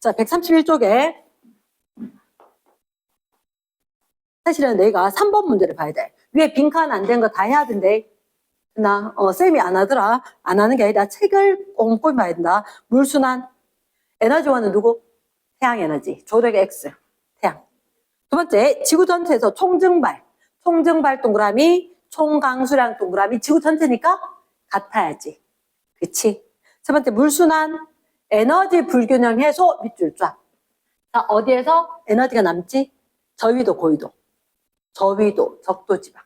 자, 131쪽에 사실은 내가 3번 문제를 봐야 돼. 위에 빈칸 안 된 거 다 해야 된대. 쌤이 안 하더라. 안 하는 게 아니라 책을 꼼꼼히 봐야 된다. 물순환. 에너지원은 누구? 태양 에너지. 조력의 X. 태양. 두 번째, 지구 전체에서 총증발. 총증발 동그라미, 총강수량 동그라미. 지구 전체니까 같아야지. 그치? 세 번째, 물순환. 에너지 불균형 해소 밑줄 쫙. 자, 어디에서 에너지가 남지? 저위도, 고위도. 저위도, 적도지방.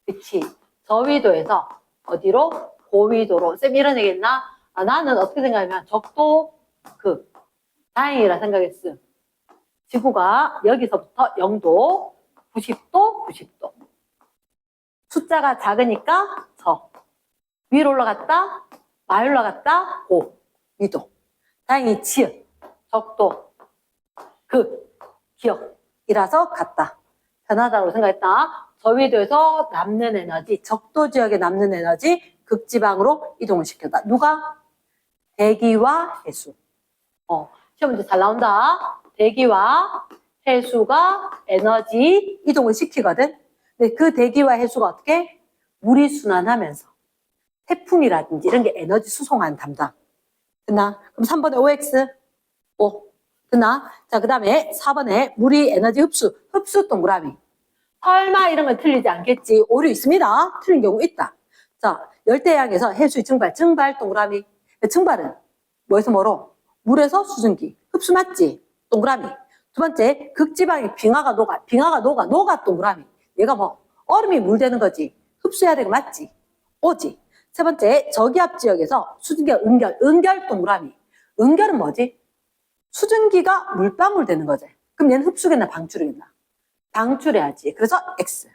그치? 저위도에서 어디로? 고위도로. 쌤 이런 얘기 했나? 나는 어떻게 생각하면 적도, 다행이라 생각했음. 지구가 여기서부터 0도, 90도, 90도. 숫자가 작으니까 위로 올라갔다, 많이 올라갔다, 위도. 다행히 지읒, 적도, 기억이라서 같다. 변하다고 생각했다. 저위도에서 남는 에너지, 적도 지역에 남는 에너지, 극지방으로 이동을 시켰다. 누가? 대기와 해수. 시험 문제 잘 나온다. 대기와 해수가 에너지 이동을 시키거든. 근데 그 대기와 해수가 어떻게? 물이 순환하면서 태풍이라든지 이런 게 에너지 수송하는 담당. 됐나? 그럼 3번에 OX. 됐나? 자, 그 다음에 4번에 물이 에너지 흡수 동그라미. 설마 이런 건 틀리지 않겠지. 오류 있습니다. 틀린 경우 있다. 자, 열대양에서 해수의 증발 동그라미. 증발은 뭐에서 뭐로? 물에서 수증기. 흡수 맞지? 동그라미. 두 번째, 극지방에 빙하가 녹아 동그라미. 얘가 얼음이 물 되는 거지. 흡수해야 되는 거 맞지? 오지. 세 번째, 저기압 지역에서 수증기가 은결 동그라미. 은결은 뭐지? 수증기가 물방울 되는 거지. 그럼 얘는 흡수겠나 방출이겠나? 방출해야지. 그래서 X.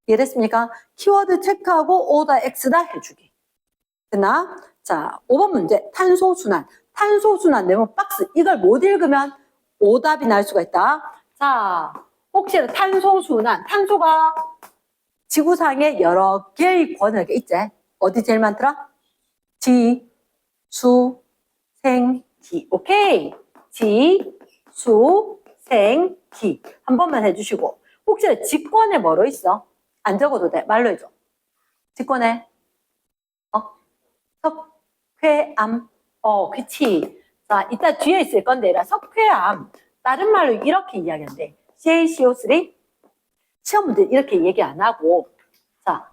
이해됐습니까? 키워드 체크하고 O다 X다 해주기. 됐나? 자, 5번 문제. 탄소순환. 탄소순환 네모 박스. 이걸 못 읽으면 오답이 날 수가 있다. 자, 혹시 탄소순환. 탄소가 지구상에 여러 개의 권역에 있지? 어디 제일 많더라? 지, 수, 생, 기. 오케이. 지, 수, 생, 기. 한 번만 해주시고. 혹시 직권에 뭐로 있어? 안 적어도 돼. 말로 해줘. 직권에 석회암. 그치. 자, 이따 뒤에 있을 건데, 석회암. 다른 말로 이렇게 이야기한대. CaCO3. 시험 문제 이렇게 얘기 안 하고. 자.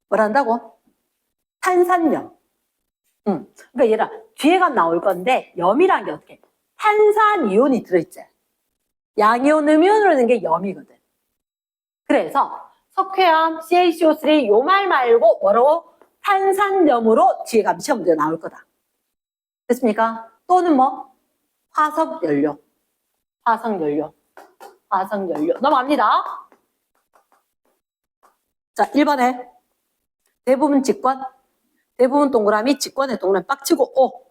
뭐라 한다고? 탄산염. 그러니까 얘라, 뒤에가 나올 건데, 염이란 게 어떻게? 탄산이온이 들어있지. 양이온, 음이온으로 있는 게 염이거든. 그래서, 석회암, CaCO3 요 말 말고 뭐라고? 탄산염으로 뒤에 가면 시험 문제 나올 거다. 됐습니까? 또는 화석연료. 넘어갑니다. 자, 1번에 대부분 직권. 대부분 동그라미, 직권의 동그라미 빡치고 O.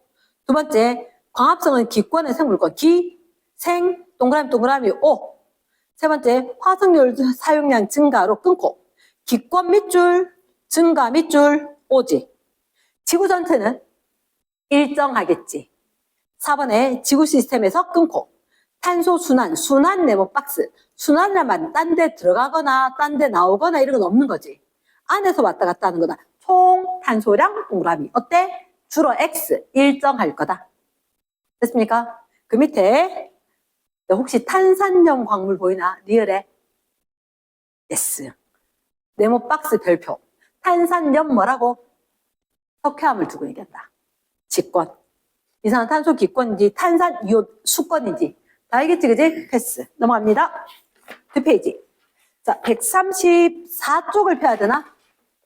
두 번째, 광합성은 기권의 생물권. 기, 생, 동그라미 O. 세 번째, 화석연료 사용량 증가로 끊고 기권 밑줄, 증가 밑줄, 오지. 지구 전체는 일정하겠지. 4번에 지구 시스템에서 끊고 탄소 순환 네모 박스. 순환이란 딴 데 들어가거나 딴 데 나오거나 이런 건 없는 거지. 안에서 왔다 갔다 하는 거다. 총 탄소량 동그라미. 어때? 주로 X 일정할 거다. 됐습니까? 그 밑에 혹시 탄산염 광물 보이나? 리얼에? S. 네모 박스 별표. 탄산염 뭐라고? 석회암을 두고 얘기한다. 직권. 이산화탄소 기권인지 탄산이온 수권인지 다 알겠지, 그지? 패스. 넘어갑니다. 두 페이지. 자, 134쪽을 펴야 되나?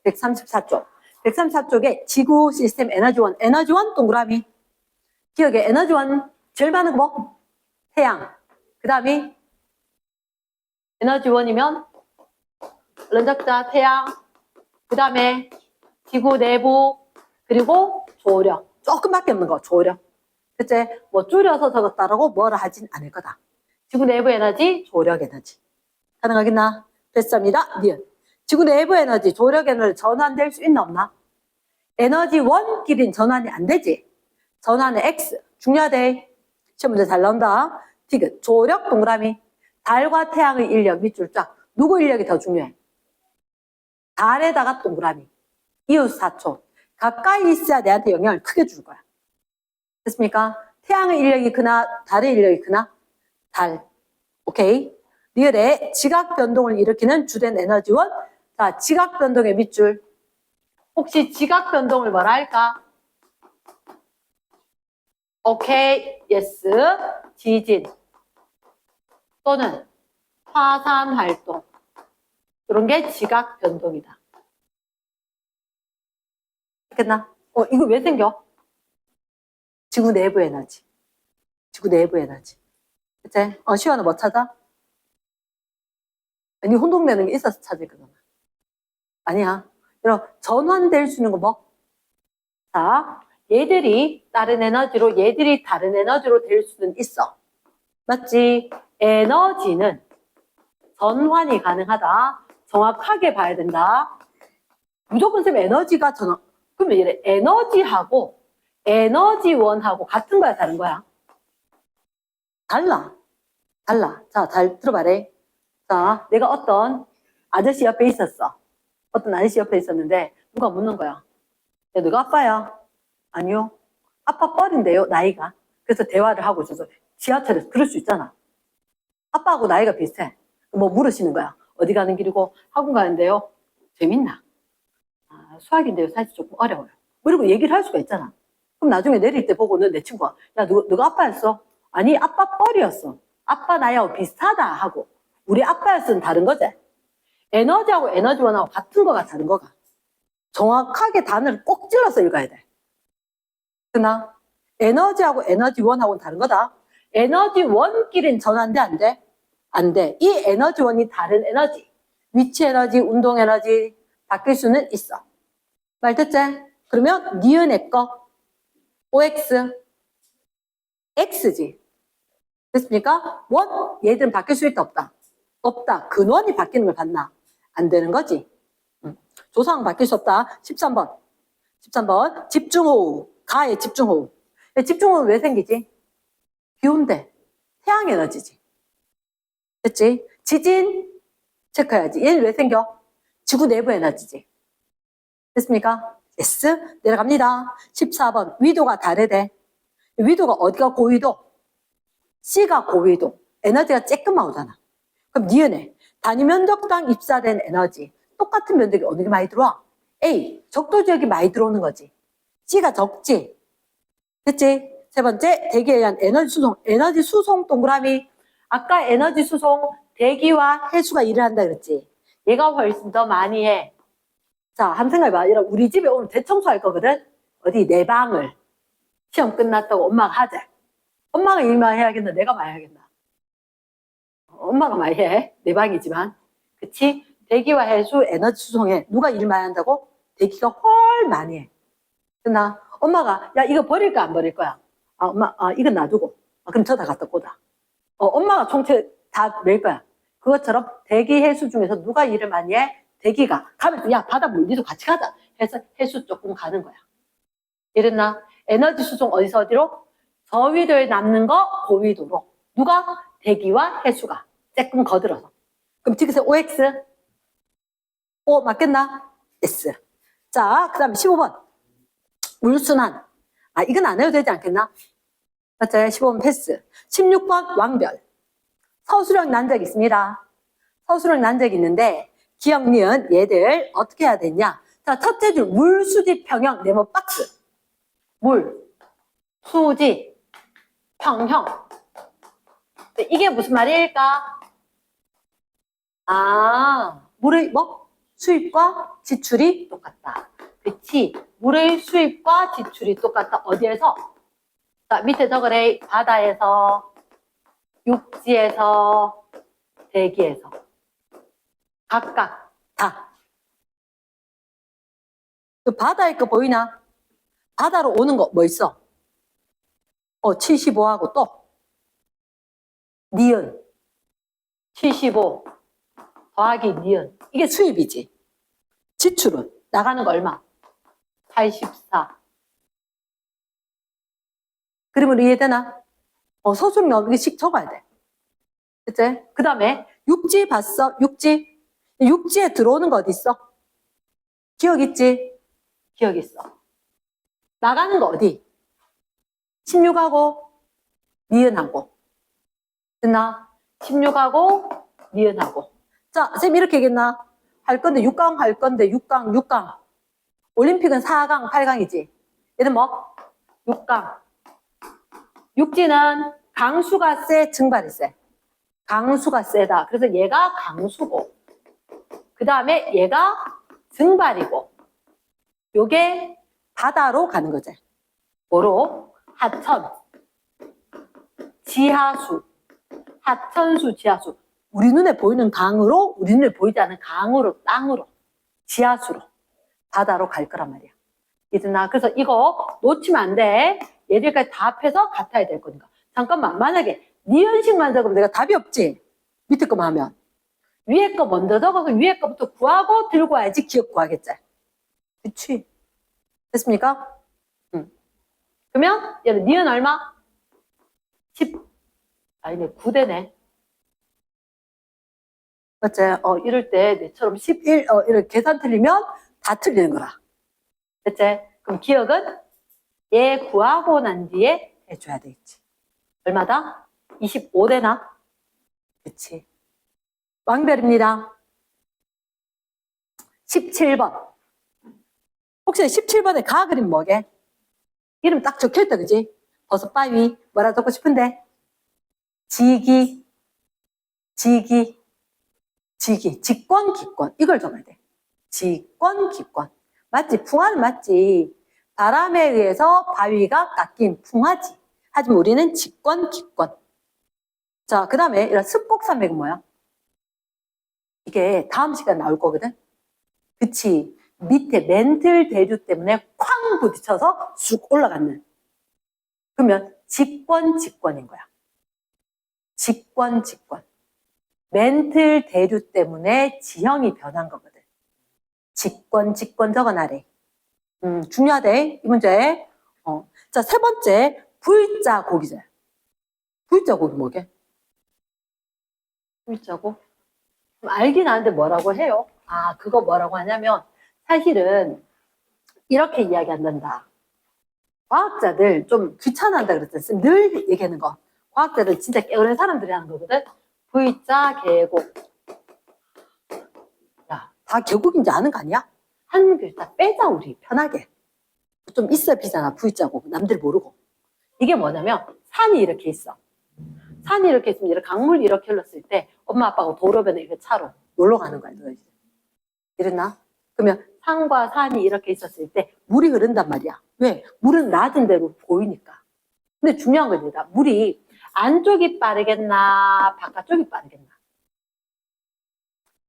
134쪽. 134쪽에 지구 시스템 에너지원 동그라미. 기억에 에너지원 제일 많은 거 뭐? 태양. 그 다음이 에너지원이면 런적자 태양. 그 다음에 지구 내부 그리고 조력. 조금밖에 없는 거 조력. 그치? 줄여서 적었다라고 뭐라 하진 않을 거다. 지구 내부 에너지, 조력 에너지. 가능하겠나? 됐습니다. 니은. 지구 내부 에너지, 조력 에너지 전환될 수 있나 없나? 에너지 원끼리는 전환이 안 되지. 전환은 X. 중요하대. 시험 문제 잘 나온다. 디귿. 조력 동그라미. 달과 태양의 인력 밑줄 쫙. 누구 인력이 더 중요해? 달에다가 동그라미. 이웃 사촌. 가까이 있어야 내한테 영향을 크게 줄 거야. 됐습니까? 태양의 인력이 크나 달의 인력이 크나? 달. 오케이. 리을의 지각 변동을 일으키는 주된 에너지원. 자, 지각 변동의 밑줄. 혹시 지각 변동을 뭐라 할까? 오케이. 예스. 지진. 또는 화산 활동. 이런 게 지각 변동이다. 알겠나? 이거 왜 생겨? 지구 내부 에너지. 지구 내부 에너지. 그치? 시원은 뭐 찾아? 아니, 혼동되는 게 있어서 찾을 거잖아. 아니야. 이런 전환될 수 있는 거 뭐? 자, 얘들이 다른 에너지로, 얘들이 다른 에너지로 될 수는 있어. 맞지? 에너지는 전환이 가능하다. 정확하게 봐야 된다. 무조건 쌤 에너지가 전환. 그러면 이래 에너지하고 에너지원하고 같은 거야, 다른 거야? 달라. 달라. 자, 잘 들어봐래. 자, 내가 어떤 아저씨 옆에 있었어. 어떤 아저씨 옆에 있었는데 누가 묻는 거야. 야, 너가 아빠야? 아니요. 아빠 뻘인데요, 나이가. 그래서 대화를 하고 있어서 지하철에서 그럴 수 있잖아. 아빠하고 나이가 비슷해. 뭐 물으시는 거야. 어디 가는 길이고 학원 가는데요. 재밌나? 수학인데요. 사실 조금 어려워요. 그리고 얘기를 할 수가 있잖아. 그럼 나중에 내릴 때 보고는 내 친구가 야, 너가 아빠였어? 아니, 아빠 뻘이었어. 아빠 나이하고 비슷하다 하고. 우리 아빠였으면 다른 거지. 에너지하고 에너지원하고 같은 거가 다른 거가. 정확하게 단어를 꼭 찔러서 읽어야 돼. 그나 에너지하고 에너지원하고는 다른 거다. 에너지원끼리는 전환돼 안 돼? 안 돼. 이 에너지원이 다른 에너지. 위치 에너지, 운동 에너지 바뀔 수는 있어. 말 듣지? 그러면 니은의 거 OX X지. 됐습니까? 원 얘들은 바뀔 수 있다 없다? 없다. 근원이 바뀌는 걸 봤나? 안 되는 거지. 조상 바뀔 수 없다. 13번. 13번. 집중호우. 가의 집중호우. 집중호우는 왜 생기지? 비 온대. 태양 에너지지. 됐지? 지진 체크해야지. 얘는 왜 생겨? 지구 내부 에너지지. 됐습니까? S. 내려갑니다. 14번. 위도가 다르대. 위도가 어디가 고위도? C가 고위도. 에너지가 쬐끔 오잖아. 그럼 니은에 단위 면적당 입사된 에너지. 똑같은 면적이 어느 게 많이 들어와? A. 적도 지역이 많이 들어오는 거지. C가 적지. 됐지? 세 번째, 대기에 의한 에너지 수송. 에너지 수송 동그라미. 아까 에너지 수송, 대기와 해수가 일을 한다 그랬지. 얘가 훨씬 더 많이 해. 자, 한번 생각해봐. 우리 집에 오늘 대청소할 거거든? 어디 내 방을. 시험 끝났다고 엄마가 하자. 엄마가 일만 해야겠나? 내가 많이 해야겠나? 엄마가 많이 해. 내 방이지만. 그치? 대기와 해수, 에너지 수송에 누가 일 많이 한다고? 대기가 훨 많이 해. 그나 엄마가 야 이거 버릴 거야 안 버릴 거야? 엄마 이건 놔두고 그럼 저다 갖다 꽂아. 엄마가 총체 다 낼 거야. 그것처럼 대기 해수 중에서 누가 일을 많이 해? 대기가 가면 야 바닷물 니도 같이 가자 해서 해수 조금 가는 거야. 이랬나? 에너지 수송 어디서 어디로? 저위도에 남는 거 고위도로. 누가? 대기와 해수가 조금 거들어서. 그럼 지그세 OX O 맞겠나? S. 자, 그 다음에 15번. 물순환. 이건 안 해도 되지 않겠나? 맞죠? 15번 패스. 16번 왕별. 서술형 난적 있습니다. 서술형 난적 있는데 기억, 니은 얘들 어떻게 해야 되냐? 자, 첫째 줄 물, 수지, 평형, 네모 박스. 물, 수지, 평형. 이게 무슨 말일까? 물의 뭐? 수입과 지출이 똑같다. 그치? 물의 수입과 지출이 똑같다. 어디에서? 자, 밑에 적으래. 바다에서, 육지에서, 대기에서. 각각 다. 그 바다에 거 보이나? 바다로 오는 거 뭐 있어? 75하고 또 니은 75 더하기 니은 이게 수입이지. 지출은 나가는 거 얼마? 84. 그림으로 이해되나? 서술이 나오는 게 씩 적어야 돼. 그치? 그 다음에 육지 봤어? 육지? 육지에 들어오는 거 어디 있어? 기억 있지? 기억 있어. 나가는 거 어디? 16하고 니은하고. 됐나? 16하고 니은하고. 자, 쌤 이렇게 얘기했나? 할 건데 6강 할 건데 6강. 올림픽은 4강, 8강이지. 얘는 뭐? 6강. 육지는 강수가 세, 증발이 세. 강수가 세다. 그래서 얘가 강수고, 그 다음에 얘가 증발이고, 요게 바다로 가는 거지. 뭐로? 하천, 지하수, 하천수, 지하수. 우리 눈에 보이는 강으로, 우리 눈에 보이지 않는 강으로, 땅으로, 지하수로, 바다로 갈 거란 말이야. 이드나. 그래서 이거 놓치면 안 돼. 얘들까지 다 합해서 같아야 될 거니까. 잠깐만, 만약에 니은식만 적으면 내가 답이 없지? 밑에 거만 하면. 위에 거 먼저 적어서 위에 거부터 구하고 들고 와야지 기억 구하겠지. 그치? 됐습니까? 응. 그러면 얘는 니은 얼마? 10. 아니네, 9대네. 맞지? 이럴 때 내처럼 11, 이렇게 계산 틀리면 다 틀리는 거라. 됐지? 그럼 기억은 얘 구하고 난 뒤에 해줘야 되겠지. 얼마다? 25대나? 그치. 왕별입니다. 17번. 혹시 17번에 가 그림 뭐게? 이름 딱 적혀있다, 그지? 버섯 바위. 뭐라 적고 싶은데? 직권, 기권. 이걸 적어야 돼. 직권, 기권. 맞지? 풍화는 맞지. 바람에 의해서 바위가 깎인 풍화지. 하지만 우리는 직권, 기권. 자, 그 다음에 이런 습곡산맥은 뭐야? 이게 다음 시간에 나올 거거든? 그치? 밑에 멘틀 대류 때문에 쾅 부딪혀서 쑥 올라가는. 그러면 직권인 거야. 직권. 멘틀 대류 때문에 지형이 변한 거거든. 직권 적어놔래. 중요하대, 이 문제. 자, 세 번째, V자곡이죠. V자곡이 뭐게? V자곡? 알긴 아는데 뭐라고 해요? 그거 뭐라고 하냐면, 사실은 이렇게 이야기 안 된다. 과학자들 좀 귀찮아한다 그랬잖아. 늘 얘기하는 거. 과학자들 진짜 깨어난 사람들이 하는 거거든. V자 계곡. 야, 다 계곡인지 아는 거 아니야? 한 글자 빼자, 우리 편하게. 좀 있어 비잖아, V자곡. 남들 모르고. 이게 뭐냐면 산이 이렇게 있어. 산이 이렇게 있으면 이렇게 강물이 이렇게 흘렀을 때 엄마 아빠가 도로변에 이렇게 차로 놀러 가는 거야. 이랬나? 그러면 산과 산이 이렇게 있었을 때 물이 흐른단 말이야. 왜? 물은 낮은 데로 보이니까. 근데 중요한 건 이다. 물이 안쪽이 빠르겠나 바깥쪽이 빠르겠나?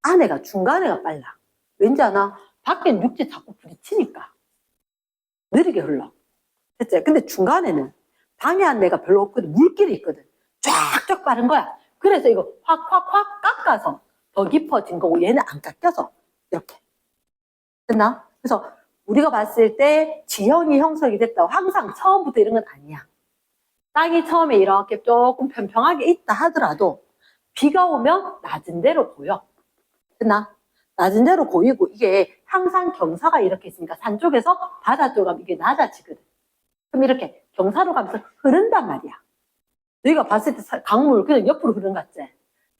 안에가 중간에가 빨라. 왠지 아나? 밖엔 육지 자꾸 부딪히니까 느리게 흘러. 됐지? 근데 중간에는 방해 안내가 별로 없거든. 물길이 있거든. 쫙쫙 빠른 거야. 그래서 이거 확 깎아서 더 깊어진 거고 얘는 안 깎여서 이렇게. 됐나? 그래서 우리가 봤을 때 지형이 형성이 됐다고 항상 처음부터 이런 건 아니야. 땅이 처음에 이렇게 조금 평평하게 있다 하더라도 비가 오면 낮은 데로 보여. 됐나? 낮은 데로 보이고 이게 항상 경사가 이렇게 있으니까 산 쪽에서 바다 쪽으로 가면 이게 낮아지거든. 그럼 이렇게 경사로 가면서 흐른단 말이야. 너희가 봤을 때 강물 그냥 옆으로 흐르는 것 같지?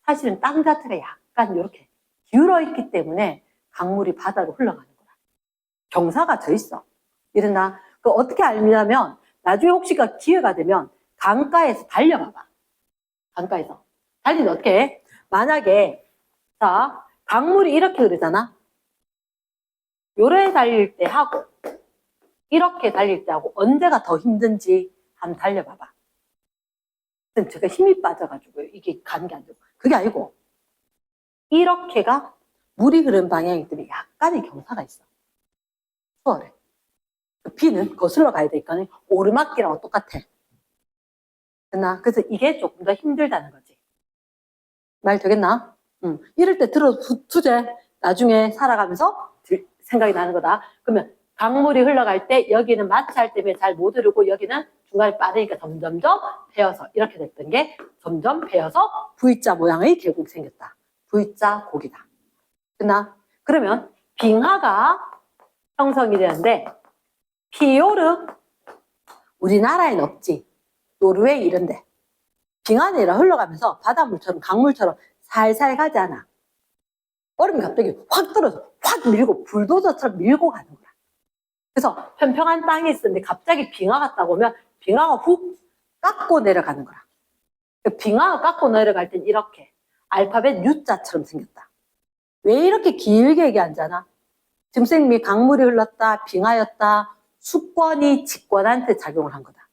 사실은 땅 자체가 약간 이렇게 기울어 있기 때문에 강물이 바다로 흘러가는 거야. 경사가 져 있어. 이러나 그 어떻게 알냐면 나중에 혹시가 기회가 되면 강가에서 달려봐봐. 강가에서 달리면 어떻게 해? 만약에 자 강물이 이렇게 흐르잖아. 요래 달릴 때 하고 이렇게 달릴 때 하고 언제가 더 힘든지 한번 달려봐봐. 그럼 제가 힘이 빠져가지고 이게 가는 게 안 되고 그게 아니고 이렇게가 물이 흐르는 방향이기 때문에 약간의 경사가 있어. 수월해. 비는 거슬러 가야 되니까 오르막길하고 똑같아. 됐나? 그래서 이게 조금 더 힘들다는 거지. 말 되겠나? 이럴 때 들어 두제 나중에 살아가면서 생각이 나는 거다. 그러면 강물이 흘러갈 때 여기는 마찰 때문에 잘 못 흐르고 여기는 중간에 빠르니까 점점점 패여서 이렇게 됐던 게 점점 패여서 V자 모양의 계곡이 생겼다. V자 곡이다. 됐나? 그러면 빙하가 형성이 되는데 피요르 우리나라엔 없지. 노르웨이 이런데 빙하는 이라 흘러가면서 바닷물처럼 강물처럼 살살 가지 않아. 얼음이 갑자기 확 떨어져 확 밀고 불도저처럼 밀고 가는 거야. 그래서 평평한 땅이 있었는데 갑자기 빙하가 딱 오면 빙하가 훅 깎고 내려가는 거야. 빙하가 깎고 내려갈 땐 이렇게 알파벳 U자처럼 생겼다. 왜 이렇게 길게 얘기하잖아. 지금 선생님이 강물이 흘렀다, 빙하였다, 수권이 직권한테 작용을 한 거다.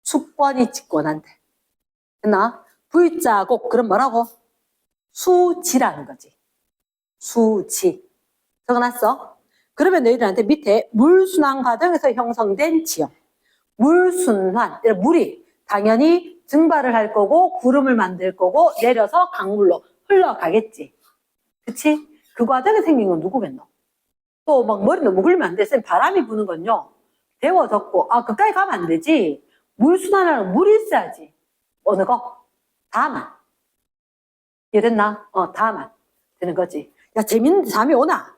수권이 직권한테. 됐나? V자 꼭 그럼 뭐라고? 수지라는 거지. 수지. 적어놨어? 그러면 너희들한테 밑에 물순환 과정에서 형성된 지형. 물순환. 물이 당연히 증발을 할 거고 구름을 만들 거고 내려서 강물로 흘러가겠지. 그치? 그 과정에 생긴 건 누구겠노? 또 막 머리 너무 굴리면 안 돼. 쌤 바람이 부는 건요. 데워졌고 그까지 가면 안 되지. 물순환하는 물이 있어야지. 어느 거? 다만. 이해됐나? 다만. 되는 거지. 야 재밌는데 잠이 오나?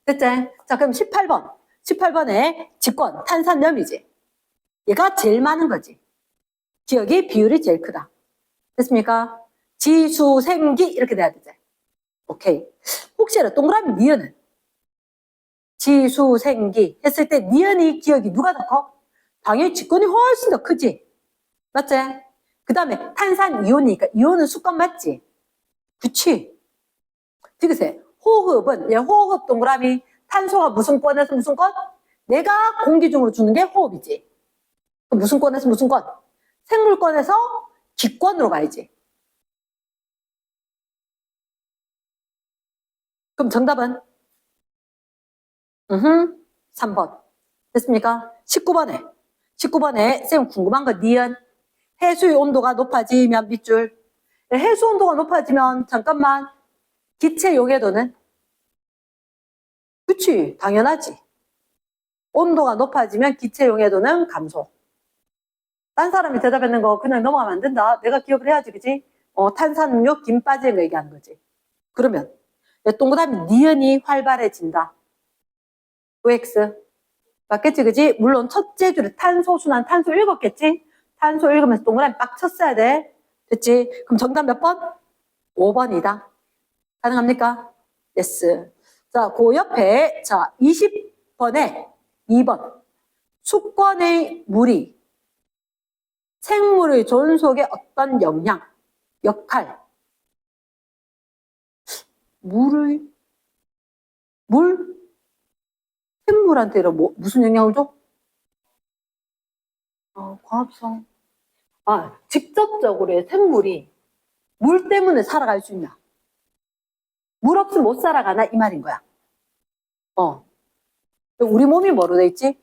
됐지? 자 그럼 18번. 18번에 직권 탄산염이지. 얘가 제일 많은 거지. 기억이 비율이 제일 크다. 됐습니까? 지수 생기 이렇게 돼야 되지. 오케이. 혹시나 동그라미 니은은 지수 생기 했을 때 니은이 기억이 누가 더 커? 당연히 직권이 훨씬 더 크지. 맞지? 그 다음에 탄산 이온이니까 이온은 수권 맞지? 그치? 지그세 호흡은 얘 호흡 동그라미 탄소가 무슨 권에서 무슨 권? 내가 공기 중으로 주는 게 호흡이지. 무슨 권에서 무슨 권? 생물권에서 기권으로 가야지. 그럼 정답은? 3번. 됐습니까? 19번에 쌤 궁금한 거 니은. 해수의 온도가 높아지면 밑줄. 해수 온도가 높아지면 잠깐만 기체 용해도는? 그치 당연하지. 온도가 높아지면 기체 용해도는 감소. 딴 사람이 대답했는 거 그냥 넘어가면 안 된다. 내가 기억을 해야지 그치? 탄산음료 김 빠지는 거 얘기하는 거지. 그러면 동그라미 니은이 활발해진다. OX 맞겠지 그치? 물론 첫째 줄에 탄소 순환 탄소 읽었겠지? 탄소 읽으면서 동그라미 빡 쳤어야 돼. 됐지? 그럼 정답 몇 번? 5번이다. 가능합니까? yes. 자, 그 옆에 자 20번에 2번 수권의 물이 생물의 존속에 어떤 영향, 역할 물? 생물한테 무슨 영향을 줘? 과합성. 직접적으로 생물이 물 때문에 살아갈 수 있냐? 물 없으면 못 살아가나? 이 말인 거야. 우리 몸이 뭐로 돼 있지?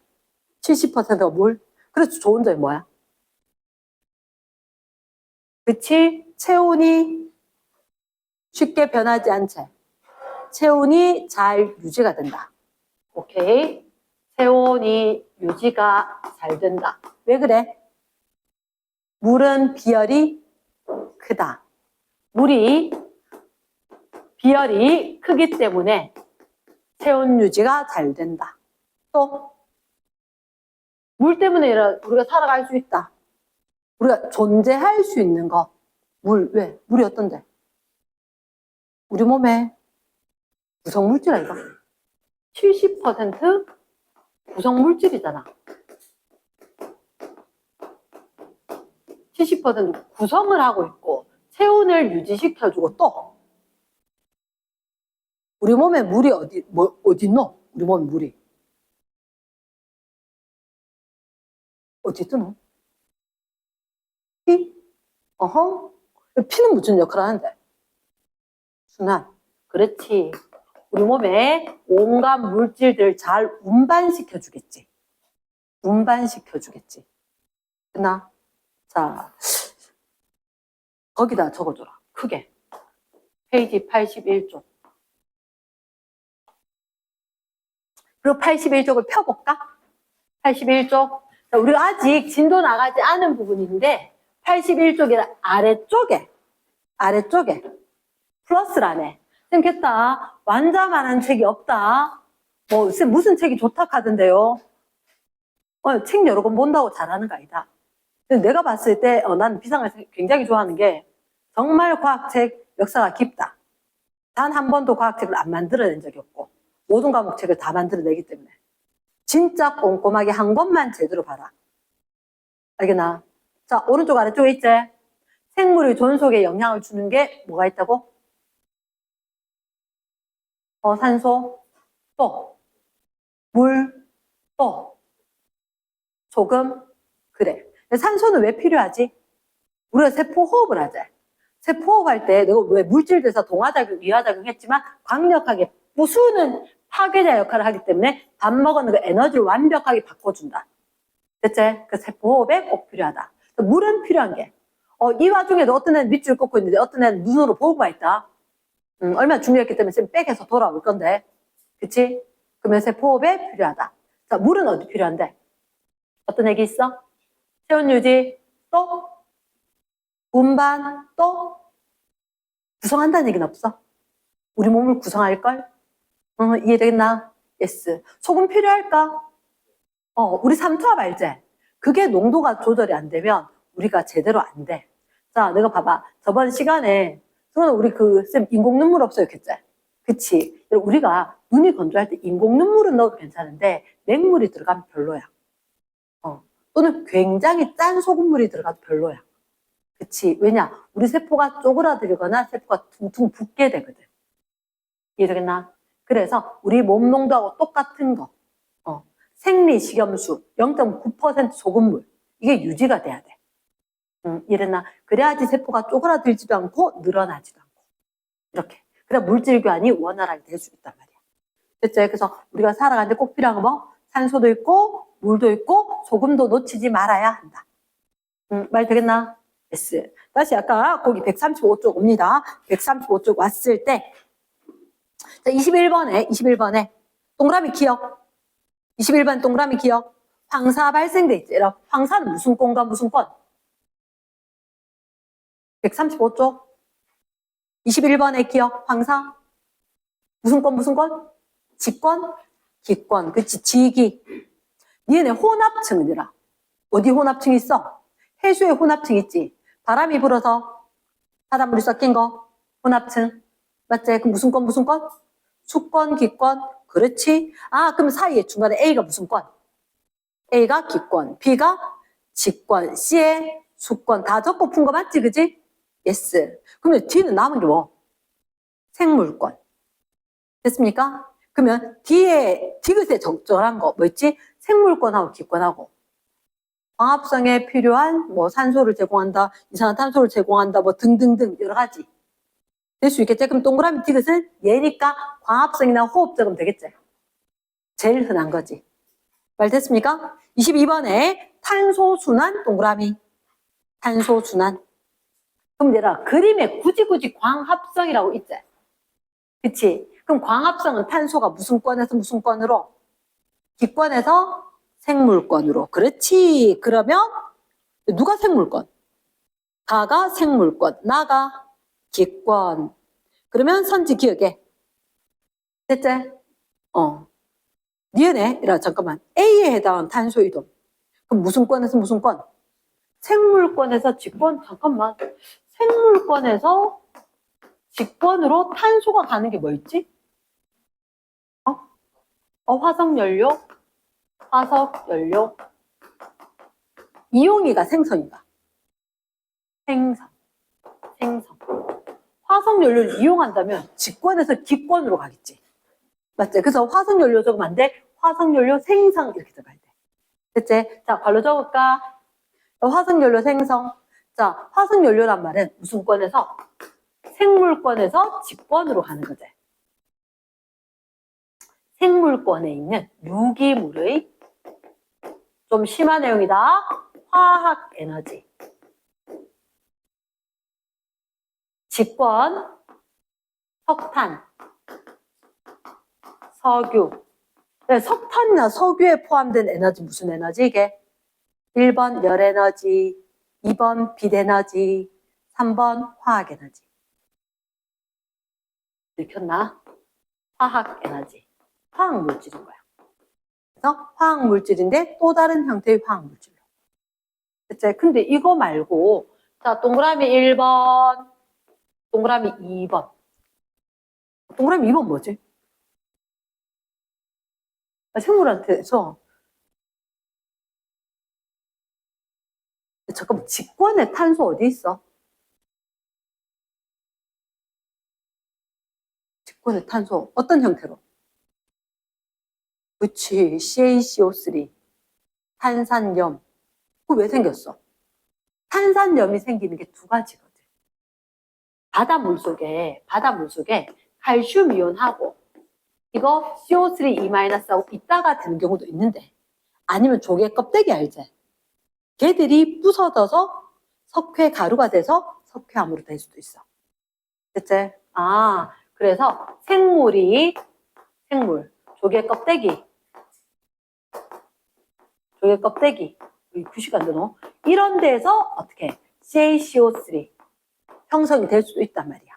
70%가 물. 그래서 좋은 점이 뭐야? 그치? 체온이 쉽게 변하지 않지. 체온이 잘 유지가 된다. 오케이. 체온이 유지가 잘 된다. 왜 그래? 물은 비열이 크다. 물이 비열이 크기 때문에 체온 유지가 잘 된다. 또 물 때문에 우리가 살아갈 수 있다. 우리가 존재할 수 있는 거. 물, 왜? 물이 어떤데? 우리 몸에 구성물질 아이가? 70% 구성물질이잖아. 70% 구성을 하고 있고 체온을 유지시켜주고 또 우리 몸에 물이 어디 있노? 우리 몸에 물이 어디 있노? 피? 피는 무슨 역할을 하는데? 순환. 그렇지. 우리 몸에 온갖 물질들 잘 운반시켜주겠지. 운반시켜주겠지. 됐나? 자, 거기다 적어줘라. 크게. 페이지 81쪽. 그리고 81쪽을 펴볼까? 81쪽. 자, 우리가 아직 진도 나가지 않은 부분인데 81쪽의 아래쪽에 플러스라네. 생겼다. 완자만한 책이 없다. 뭐 무슨 책이 좋다 하던데요. 책 여러 권 본다고 잘하는 거 아니다. 근데 내가 봤을 때 나는 비상을 굉장히 좋아하는 게 정말 과학책 역사가 깊다. 단 한 번도 과학책을 안 만들어낸 적이 없고 모든 과목책을 다 만들어내기 때문에 진짜 꼼꼼하게 한 권만 제대로 봐라. 알겠나? 자, 오른쪽 아래쪽에 있지? 생물의 존속에 영향을 주는 게 뭐가 있다고? 산소, 또 물, 또 소금. 그래. 산소는 왜 필요하지? 우리가 세포 호흡을 하자. 세포 호흡할 때 내가 왜 물질에서 동화작용, 이화작용 했지만 강력하게 부수는 파괴자 역할을 하기 때문에 밥 먹었는 그 에너지를 완벽하게 바꿔준다. 됐지? 그 세포 호흡에 꼭 필요하다. 물은 필요한 게. 이 와중에도 어떤 애는 밑줄 꺾고 있는데 어떤 애는 눈으로 보고만 있다. 얼마나 중요했기 때문에 지금 백에서 돌아올 건데. 그치? 그러면 세포 호흡에 필요하다. 자, 물은 어디 필요한데? 어떤 얘기 있어? 체온 유지, 또? 운반, 또? 구성한다는 얘기는 없어. 우리 몸을 구성할걸? 이해되겠나? 예스. 소금 필요할까? 우리 삼투압 알지? 그게 농도가 조절이 안 되면 우리가 제대로 안 돼. 자, 내가 봐봐. 저번 시간에, 우리 쌤 인공 눈물 없어요, 그치? 그치? 우리가 눈이 건조할 때 인공 눈물은 넣어도 괜찮은데 맹물이 들어가면 별로야. 또는 굉장히 짠 소금물이 들어가도 별로야. 그치? 왜냐? 우리 세포가 쪼그라들거나 세포가 퉁퉁 붓게 되거든. 이해되겠나? 그래서 우리 몸 농도하고 똑같은 거. 생리식염수 0.9% 소금물. 이게 유지가 돼야 돼. 이랬나? 그래야지 세포가 쪼그라들지도 않고 늘어나지도 않고. 이렇게. 그래야 물질 교환이 원활하게 될 수 있단 말이야. 됐죠? 그래서 우리가 살아가는데 꼭 필요한 거 뭐? 산소도 있고, 물도 있고, 소금도 놓치지 말아야 한다. 말 되겠나? yes. 다시 아까 거기 135쪽 옵니다. 135쪽 왔을 때, 자, 21번에 동그라미 기억. 21번 동그라미 기억. 황사 발생돼 있지. 황사는 무슨 건과 무슨 건? 135쪽. 21번의 기억. 황사. 무슨 건 무슨 건? 직권? 기권. 그치? 지기. 얘네 혼합층이더라. 어디 혼합층 있어? 해수에 혼합층 있지. 바람이 불어서 바닷물이 섞인 거. 혼합층. 맞지? 그럼 무슨 건 무슨 건? 수권, 기권. 그렇지. 그럼 사이에 중간에 A가 무슨 권? A가 기권, B가 직권, C에 수권. 다 적고 푼 거 맞지? 그지? yes. 그러면 D는 남은 게 뭐? 생물권. 됐습니까? 그러면 D에 디귿에 적절한 거 뭐 있지? 생물권하고 기권하고 광합성에 필요한 뭐 산소를 제공한다, 이산화탄소를 제공한다, 뭐 등등등 여러 가지 될 수 있겠지? 그럼 동그라미 디귿은 얘니까 광합성이나 호흡적으면 되겠지? 제일 흔한 거지. 말 됐습니까? 22번에 탄소순환 동그라미. 탄소순환. 그럼 얘들아 그림에 굳이 광합성이라고 있지? 그치? 그럼 광합성은 탄소가 무슨 권에서 무슨 권으로? 기권에서 생물권으로. 그렇지. 그러면 누가 생물권? 가가 생물권, 나가 기권. 그러면 선지 기억에. 됐지? 니은에, 잠깐만. A에 해당하는 탄소 이동. 그럼 무슨 권에서 무슨 권? 생물권에서 직권? 잠깐만. 생물권에서 직권으로 탄소가 가는 게 뭐 있지? 화석연료? 화석연료. 이용이가 생성이가. 생성. 화석연료를 이용한다면 직권에서 기권으로 가겠지. 맞지? 그래서 화석연료 적으면 안 돼. 화석연료 생성 이렇게 적어야 돼. 됐지? 자, 발로 적을까? 화석연료 생성. 자, 화석연료란 말은 무슨 권에서? 생물권에서 직권으로 가는 거지. 생물권에 있는 유기물의 좀 심한 내용이다. 화학 에너지. 직권, 석탄, 석유. 석탄이나 석유에 포함된 에너지 무슨 에너지 이게? 1번 열에너지, 2번 빛에너지, 3번 화학에너지. 읽혔나? 화학에너지. 화학물질인 거야. 그래서 화학물질인데 또 다른 형태의 화학물질로. 그치? 근데 이거 말고 자 동그라미 1번, 동그라미 2번. 동그라미 2번 뭐지? 생물한테서 잠깐만 직권의 탄소 어디 있어? 직권의 탄소 어떤 형태로? 그치 CaCO3 탄산염. 그거 왜 생겼어? 탄산염이 생기는 게 두 가지거든. 바닷물 속에 칼슘 이온하고 이거 CO3E-하고 있다가 되는 경우도 있는데 아니면 조개 껍데기 알지? 걔들이 부서져서 석회 가루가 돼서 석회암으로 될 수도 있어. 됐지? 아, 그래서 생물, 조개 껍데기, 규칙 안 되노? 이런 데서 어떻게 CaCO3 형성이 될 수도 있단 말이야.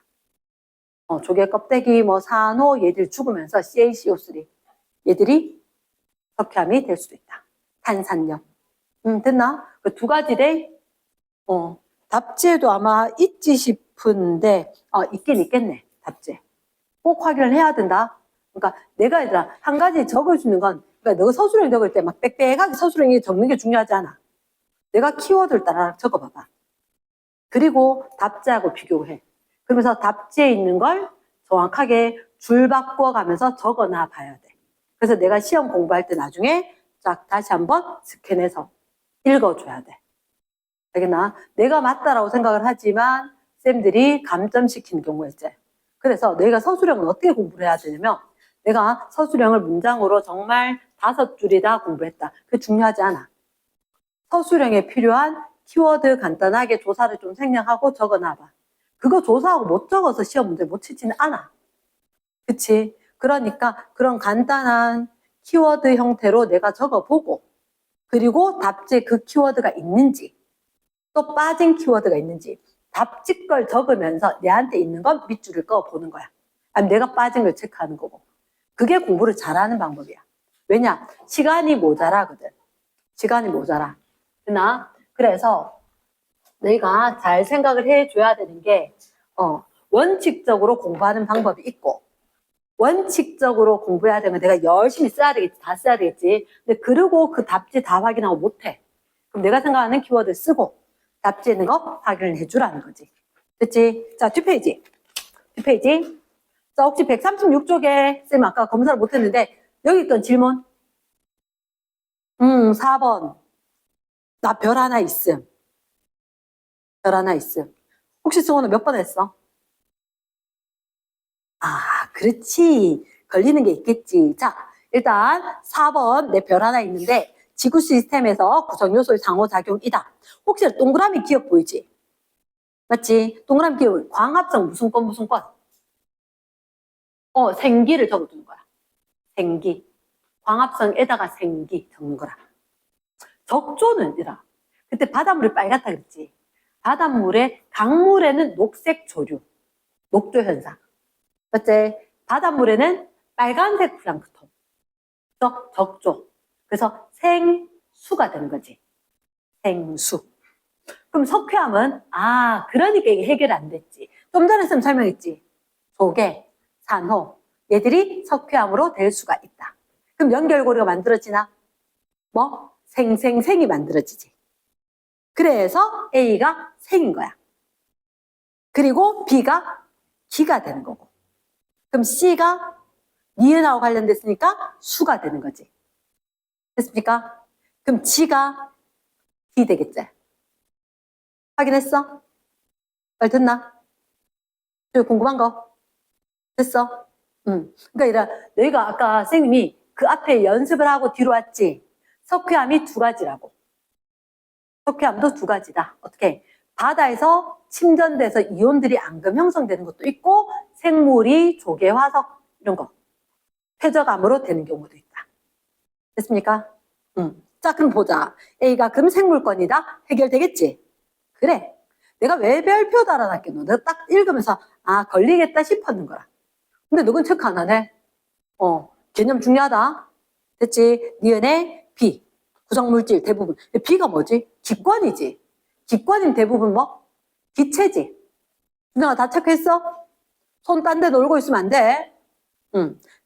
조개 껍데기, 뭐 산호 얘들 죽으면서 CaCO3 얘들이 석회암이 될 수도 있다. 탄산염. 됐나? 그 두 가지래. 답지에도 아마 있지 싶은데, 있긴 있겠네, 답지. 꼭 확인을 해야 된다. 그러니까 내가 얘들아, 한 가지 적을 수 있는 건, 그러니까 너가 서술형 적을 때 막 빽빽하게 서술형이 적는 게 중요하지 않아. 내가 키워드를 따라 적어봐봐. 그리고 답지하고 비교해. 그러면서 답지에 있는 걸 정확하게 줄 바꿔가면서 적어놔 봐야 돼. 그래서 내가 시험 공부할 때 나중에 쫙 다시 한번 스캔해서 읽어줘야 돼. 알겠나? 내가 맞다라고 생각을 하지만 쌤들이 감점시키는 경우가 있지. 그래서 너희가 서술형은 어떻게 공부를 해야 되냐면 내가 서술형을 문장으로 정말 5줄이다 공부했다. 그게 중요하지 않아. 서술형에 필요한 키워드 간단하게 조사를 좀 생략하고 적어놔봐. 그거 조사하고 못 적어서 시험 문제 못 치지는 않아. 그치? 그러니까 그런 간단한 키워드 형태로 내가 적어보고 그리고 답지에 그 키워드가 있는지 또 빠진 키워드가 있는지 답지 걸 적으면서 내한테 있는 건 밑줄을 그어보는 거야. 아니 내가 빠진 걸 체크하는 거고. 그게 공부를 잘하는 방법이야. 왜냐? 시간이 모자라거든. 시간이 모자라. 그래서 너희가 잘 생각을 해줘야 되는 게 원칙적으로 공부하는 방법이 있고 원칙적으로 공부해야 되면 내가 열심히 써야 되겠지. 다 써야 되겠지. 근데 그러고 그 답지 다 확인하고 못해. 그럼 내가 생각하는 키워드 쓰고 답지에 있는 거 확인을 해주라는 거지. 됐지? 자, 뒷페이지. 자, 혹시 136쪽에 쌤 아까 검사를 못했는데 여기 있던 질문. 4번. 나 별 하나 있음. 혹시 승원은 몇 번 했어? 아, 그렇지. 걸리는 게 있겠지. 자, 일단 4번 내 별 하나 있는데 지구 시스템에서 구성 요소의 상호작용이다. 혹시 동그라미 기억 보이지? 맞지? 동그라미 기억 광합성 무슨 건? 생기를 적어두는 거야. 생기. 광합성에다가 생기 적는 거라. 적조는 이라. 그때 바닷물이 빨갛다 그랬지. 바닷물에 강물에는 녹색 조류, 녹조 현상. 맞지? 바닷물에는 빨간색 플랑크톤. 그래서 적조. 그래서 생수가 되는 거지. 생수. 그럼 석회암은 그러니까 이게 해결 안 됐지. 좀 전에 쌤 설명했지. 조개, 산호 얘들이 석회암으로 될 수가 있다. 그럼 연결고리가 만들어지나? 뭐? 생이 만들어지지. 그래서 A가 생인 거야. 그리고 B가 기가 되는 거고. 그럼 C가 니은하고 관련됐으니까 수가 되는 거지. 됐습니까? 그럼 G가 D 되겠지? 확인했어? 말 듣나? 궁금한 거? 됐어? 그러니까 이라 너희가 아까 선생님이 그 앞에 연습을 하고 뒤로 왔지? 석회암이 두 가지라고. 석회암도 두 가지다. 어떻게? 바다에서 침전돼서 이온들이 앙금 형성되는 것도 있고 생물이 조개, 화석 이런 거 퇴적암으로 되는 경우도 있다. 됐습니까? 자, 그럼 보자. A가 그럼 생물권이다? 해결되겠지? 그래. 내가 왜 별표 달아놨겠노? 내가 딱 읽으면서, 아, 걸리겠다 싶었는 거라. 근데 너건 체크 안 하네? 개념 중요하다. 됐지? 니은의 B. 구성물질 대부분. B가 뭐지? 기권이지. 기권인 대부분 뭐? 기체지. 누나가 다 체크했어? 손 딴 데 놀고 있으면 안 돼.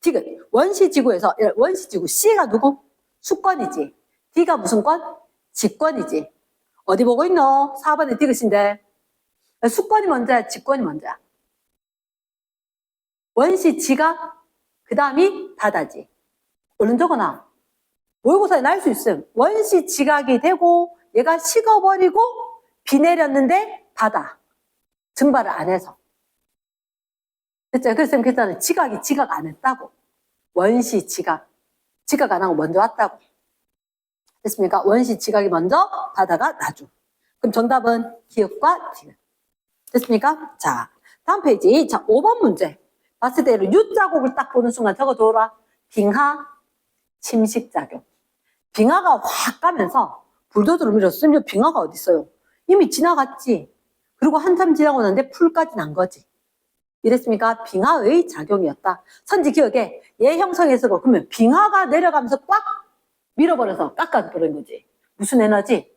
디귿. 원시지구에서, 원시지구 C가 누구? 수권이지. D가 무슨 권? 직권이지. 어디 보고 있노? 4번에 디귿인데. 수권이 먼저야, 직권이 먼저야. 원시 지각, 그 다음이 바다지. 얼른 적어놔. 모의고사에 날 수 있음. 원시 지각이 되고 얘가 식어버리고 비 내렸는데 바다. 증발을 안 해서. 됐죠? 그래서 그랬잖아요. 지각이 지각 안 했다고. 원시 지각. 지각 안 하고 먼저 왔다고. 됐습니까? 원시 지각이 먼저, 바다가 나중. 그럼 정답은 기역과 디귿. 됐습니까? 자, 다음 페이지. 자, 5번 문제. 봤을 때 U자국을 딱 보는 순간 적어줘라. 빙하, 침식작용. 빙하가 확 가면서 불도저로 밀었으면 빙하가 어디 있어요? 이미 지나갔지. 그리고 한참 지나고 났는데 풀까지 난 거지. 이랬습니까? 빙하의 작용이었다. 선지 기억에 얘 형성해서 그러면 빙하가 내려가면서 꽉 밀어버려서 깎아버린 거지. 무슨 에너지?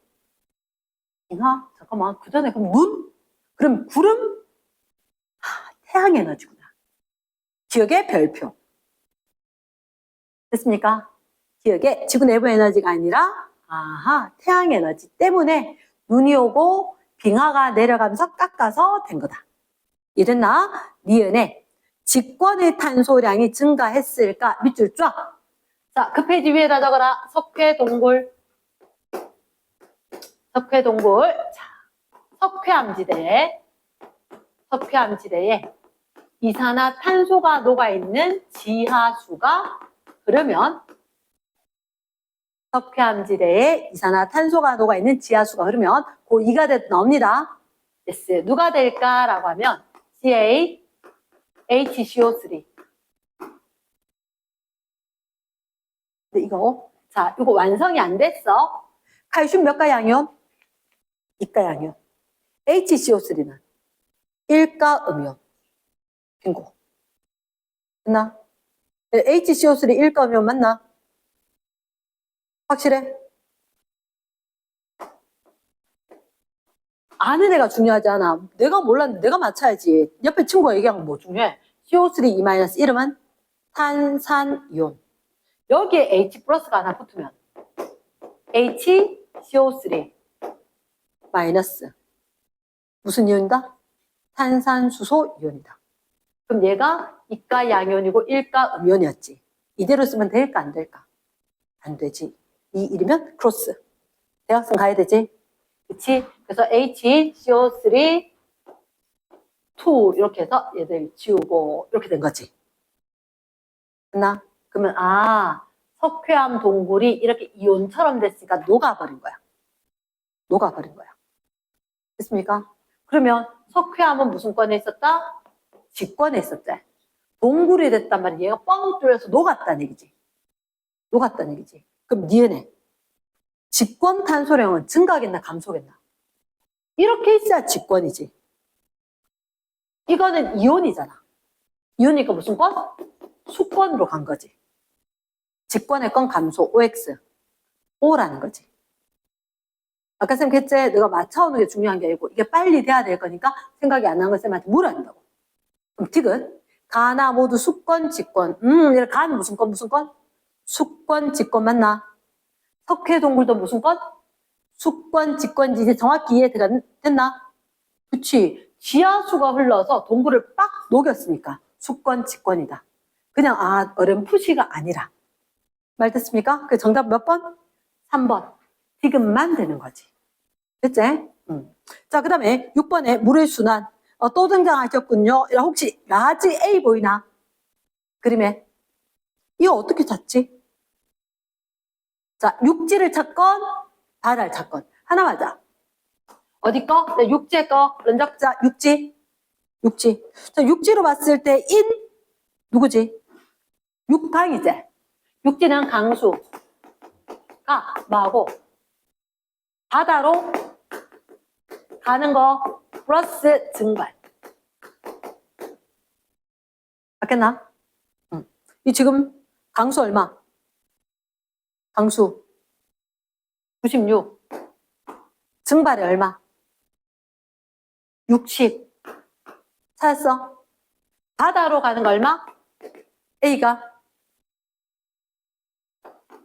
빙하? 잠깐만. 그 전에 그럼 눈? 그럼 구름? 태양 에너지구나. 기억의 별표. 됐습니까? 기억의 지구 내부 에너지가 아니라 태양 에너지 때문에 눈이 오고 빙하가 내려가면서 깎아서 된 거다. 이랬나? 니은에 직권의 탄소량이 증가했을까? 밑줄 쫙. 자, 그 페이지 위에다 적어라. 석회동굴. 석회동굴. 자, 석회암지대에 이산화탄소가 녹아있는 지하수가 흐르면 석회암지대에 이산화탄소가 녹아있는 지하수가 흐르면 고2가 나옵니다. yes. 누가 될까라고 하면 CaHCO3. 근데 이거 완성이 안 됐어. 칼슘 몇 가 양이온? 2가 양이온. HCO3는 1가 음이온. 빙고. 됐나? HCO3 1가 음이온 맞나? 확실해? 아는 애가 중요하지 않아. 내가 몰랐는데 내가 맞춰야지. 옆에 친구가 얘기한 건 뭐 중요해? CO3 E- 이름은 탄산이온. 여기에 H 플러스가 하나 붙으면 HCO3 마이너스 무슨 이온이다? 탄산수소 이온이다. 그럼 얘가 이가 양이온이고 1가 음이온이었지. 이대로 쓰면 될까 안 될까? 안 되지. 이 이르면 크로스. 대학생 가야 되지. 그치? 그래서 HCO3 2 이렇게 해서 얘들 지우고 이렇게 된 거지. 됐나? 그러면 석회암 동굴이 이렇게 이온처럼 됐으니까 녹아버린 거야. 됐습니까? 그러면 석회암은 무슨 권에 있었다? 직권에 있었지. 동굴이 됐단 말이야. 얘가 뻥 뚫려서 녹았다는 얘기지. 그럼 니은에 직권 탄소량은 증가하겠나 감소하겠나? 이렇게 있어야 직권이지. 이거는 이온이잖아. 이온이니까 무슨 권? 수권으로 간 거지. 직권의 건 감소, OX. O라는 거지. 아까 쌤 했지? 내가 맞춰오는 게 중요한 게 아니고 이게 빨리 돼야 될 거니까 생각이 안 나는 걸 쌤한테 물어야 된다고. 그럼 디귿. 가나 모두 수권, 직권. 가는 무슨 권? 수권, 직권 맞나? 석회동굴도 무슨 권? 수권, 직권지. 이제 정확히 이해가 됐나? 그치. 지하수가 흘러서 동굴을 빡 녹였으니까 수권, 직권이다. 그냥 어렴풋이가 아니라. 말 됐습니까? 그 정답 몇 번? 3번. 디귿만 되는 거지. 됐지? 자, 그 다음에 6번에 물의 순환. 또 등장하셨군요. 혹시 라지 A 보이나? 그림에. 이거 어떻게 찾지? 자, 육지를 찾건 바다를 찾건 하나 맞아. 어디 거? 네, 육지의 거. 런적자 육지. 자, 육지로 봤을 때 누구지? 육강이지. 육지는 강수. 뭐하고? 바다로 가는 거 플러스 증발. 맞겠나? 응. 이 지금 강수 얼마? 강수 96. 증발이 얼마? 60. 찾았어? 바다로 가는 거 얼마? A가.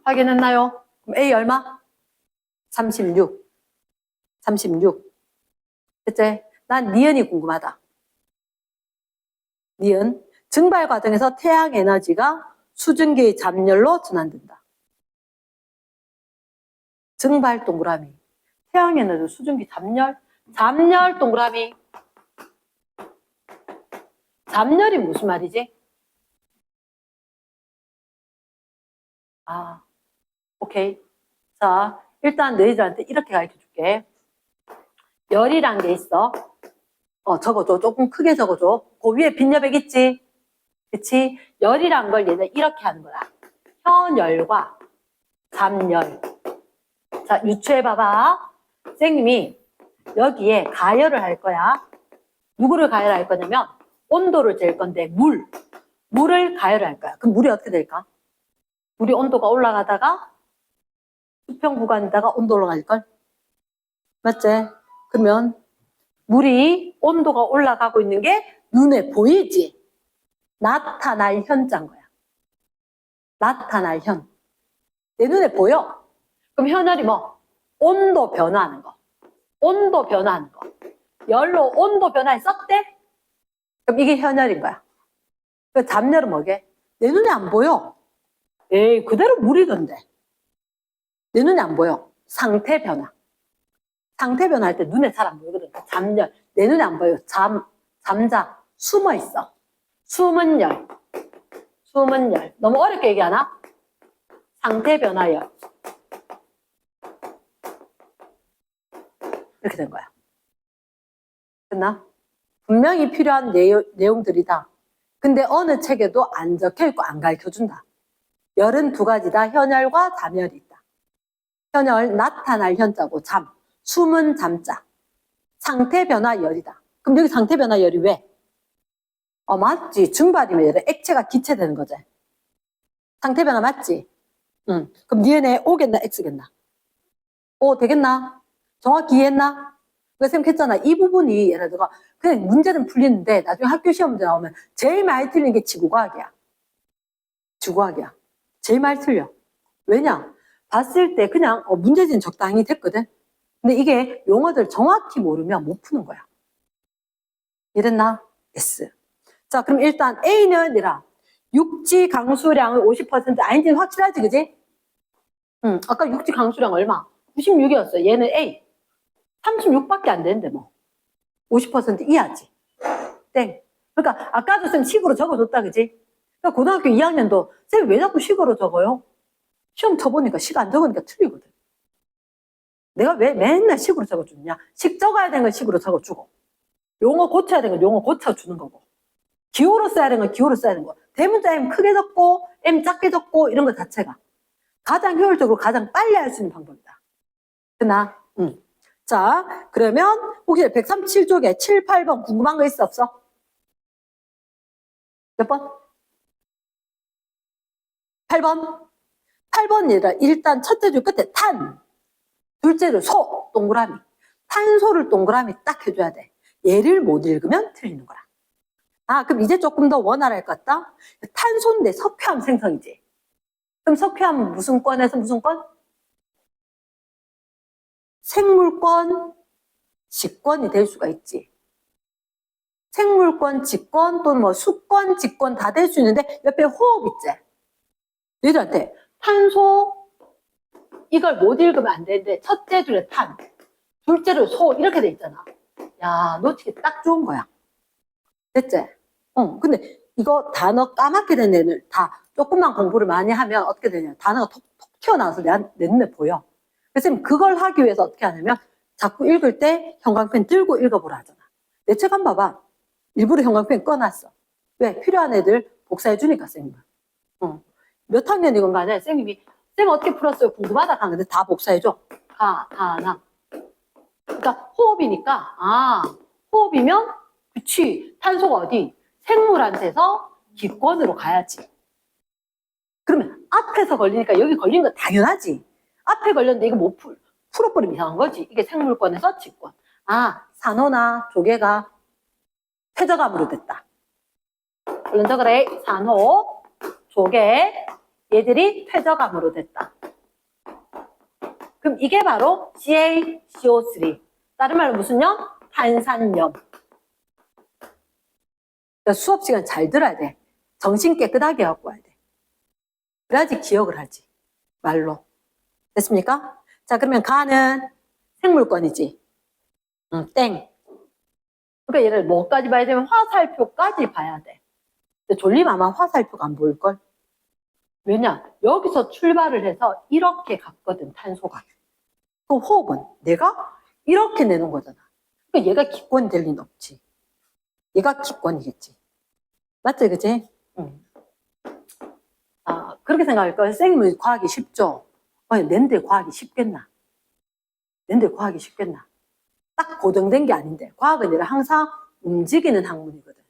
확인했나요? 그럼 A 얼마? 36. 36. 그치? 난 니은이 궁금하다. 니은. 증발 과정에서 태양 에너지가 수증기의 잠열로 전환된다. 증발 동그라미. 태양 에너지 수증기 잠열. 잠열 동그라미. 잠열이 무슨 말이지? 아, 오케이. 자, 일단 너희들한테 이렇게 가르쳐 줄게. 열이란 게 있어. 적어줘. 조금 크게 적어줘. 그 위에 빈 여백 있지? 그치? 열이란 걸 얘는 이렇게 하는 거야. 현열과 잠열. 자, 유추해봐봐. 선생님이 여기에 가열을 할 거야. 누구를 가열할 거냐면 온도를 잴 건데 물을 가열을 할 거야. 그럼 물이 어떻게 될까? 물이 온도가 올라가다가 수평 구간에다가 온도 올라갈걸? 맞지? 그러면 물이 온도가 올라가고 있는 게 눈에 보이지? 나타날 현자인 거야. 나타날 현. 내 눈에 보여. 그럼 현열이 뭐? 온도 변화하는 거. 온도 변화하는 거. 열로 온도 변화에 썼대? 그럼 이게 현열인 거야. 그 잠열은 뭐게? 내 눈에 안 보여. 에이, 그대로 물이던데. 내 눈에 안 보여. 상태 변화. 상태 변화할 때 눈에 잘 안 보이거든. 잠열. 내 눈에 안 보여. 잠자. 숨어 있어. 숨은 열. 숨은 열. 너무 어렵게 얘기하나? 상태 변화 열. 이렇게 된 거야. 됐나? 분명히 필요한 내용들이다. 근데 어느 책에도 안 적혀 있고 안 가르쳐 준다. 열은 두 가지다. 현열과 잠열이 있다. 현열, 나타날 현자고 잠. 숨은 잠자. 상태 변화 열이다. 그럼 여기 상태 변화 열이 왜? 맞지. 증발이면 얘를 액체가 기체되는 거지. 상태 변화 맞지? 응. 그럼 니은에 O겠나 X겠나? O 되겠나? 정확히 이해했나? 그래서 쌤 했잖아. 이 부분이 예를 들어 그냥 문제는 풀리는데 나중에 학교 시험 문제 나오면 제일 많이 틀린 게 지구과학이야. 지구과학이야. 제일 많이 틀려. 왜냐? 봤을 때 그냥 문제지는 적당히 됐거든. 근데 이게 용어들 정확히 모르면 못 푸는 거야. 이랬나? S. 자, 그럼 일단 A는 이라 육지 강수량의 50% 아닌지는 확실하지, 그지? 응, 아까 육지 강수량 얼마? 96이었어. 얘는 A. 36밖에 안 되는데 뭐. 50% 이하지. 땡. 그러니까 아까도 쌤 식으로 적어줬다, 그지? 그러니까 고등학교 2학년도 쌤 왜 자꾸 식으로 적어요? 시험 쳐보니까 식 안 적으니까 틀리거든. 내가 왜 맨날 식으로 적어주느냐? 식 적어야 되는 건 식으로 적어주고 용어 고쳐야 되는 건 용어 고쳐주는 거고 기호로 써야 되는 건 기호로 써야 되는 거. 대문자 M 크게 적고 M 작게 적고 이런 거 자체가 가장 효율적으로 가장 빨리 할 수 있는 방법이다. 그나? 응. 자, 그러면 혹시 137쪽에 7, 8번 궁금한 거 있어 없어? 몇 번? 8번? 8번이라 일단 첫째 줄 끝에 탄, 둘째로 소, 동그라미. 탄소를 동그라미 딱 해줘야 돼. 얘를 못 읽으면 틀리는 거라. 그럼 이제 조금 더 원활할 것 같다? 탄소인데 석회암 생성이지. 그럼 석회암은 무슨 권에서 무슨 권? 생물권, 직권이 될 수가 있지. 생물권, 직권 또는 뭐 수권, 직권 다 될 수 있는데 옆에 호흡 있지. 얘들한테 탄소 이걸 못 읽으면 안 되는데 첫째 줄에 탄, 둘째로 소 이렇게 돼 있잖아. 야, 놓치기 딱 좋은 거야. 됐지? 근데 이거 단어 까맣게 된 애들 다 조금만 공부를 많이 하면 어떻게 되냐. 단어가 톡톡 튀어나와서 내 눈에 보여. 그래서 그걸 하기 위해서 어떻게 하냐면 자꾸 읽을 때 형광펜 들고 읽어보라 하잖아. 내 책 한번 봐봐. 일부러 형광펜 꺼놨어. 왜? 필요한 애들 복사해 주니까 쌤이. 몇 학년이건 간에 쌤이 쌤 어떻게 풀었어요? 궁금하다 한 건데 다 복사해줘. 가나. 그러니까 호흡이니까 호흡이면 그치 탄소가 어디? 생물한테서 기권으로 가야지. 그러면 앞에서 걸리니까 여기 걸린 거 당연하지. 앞에 걸렸는데 이거 못 풀어버리면 이상한 거지. 이게 생물권에서 직권. 산호나 조개가 퇴적암으로 됐다. 얼른 적으래. 산호, 조개, 얘들이 퇴적암으로 됐다. 그럼 이게 바로 CaCO3. 다른 말로 무슨 염? 탄산염. 그러니까 수업 시간 잘 들어야 돼. 정신 깨끗하게 갖고 와야 돼. 그래야지 기억을 하지. 말로. 됐습니까? 자, 그러면 가는 생물권이지. 땡. 그러니까 얘를 뭐까지 봐야 되면 화살표까지 봐야 돼. 근데 졸리면 아마 화살표가 안 보일걸? 왜냐? 여기서 출발을 해서 이렇게 갔거든, 탄소가. 또 호흡은 내가 이렇게 내는 거잖아. 그러니까 얘가 기권이 될 리는 없지. 얘가 기권이겠지. 맞지, 그치? 그렇게 생각할 거야. 선생님은 과학이 쉽죠? 낸들 과학이 쉽겠나? 낸들 과학이 쉽겠나? 딱 고정된 게 아닌데. 과학은 얘를 항상 움직이는 학문이거든.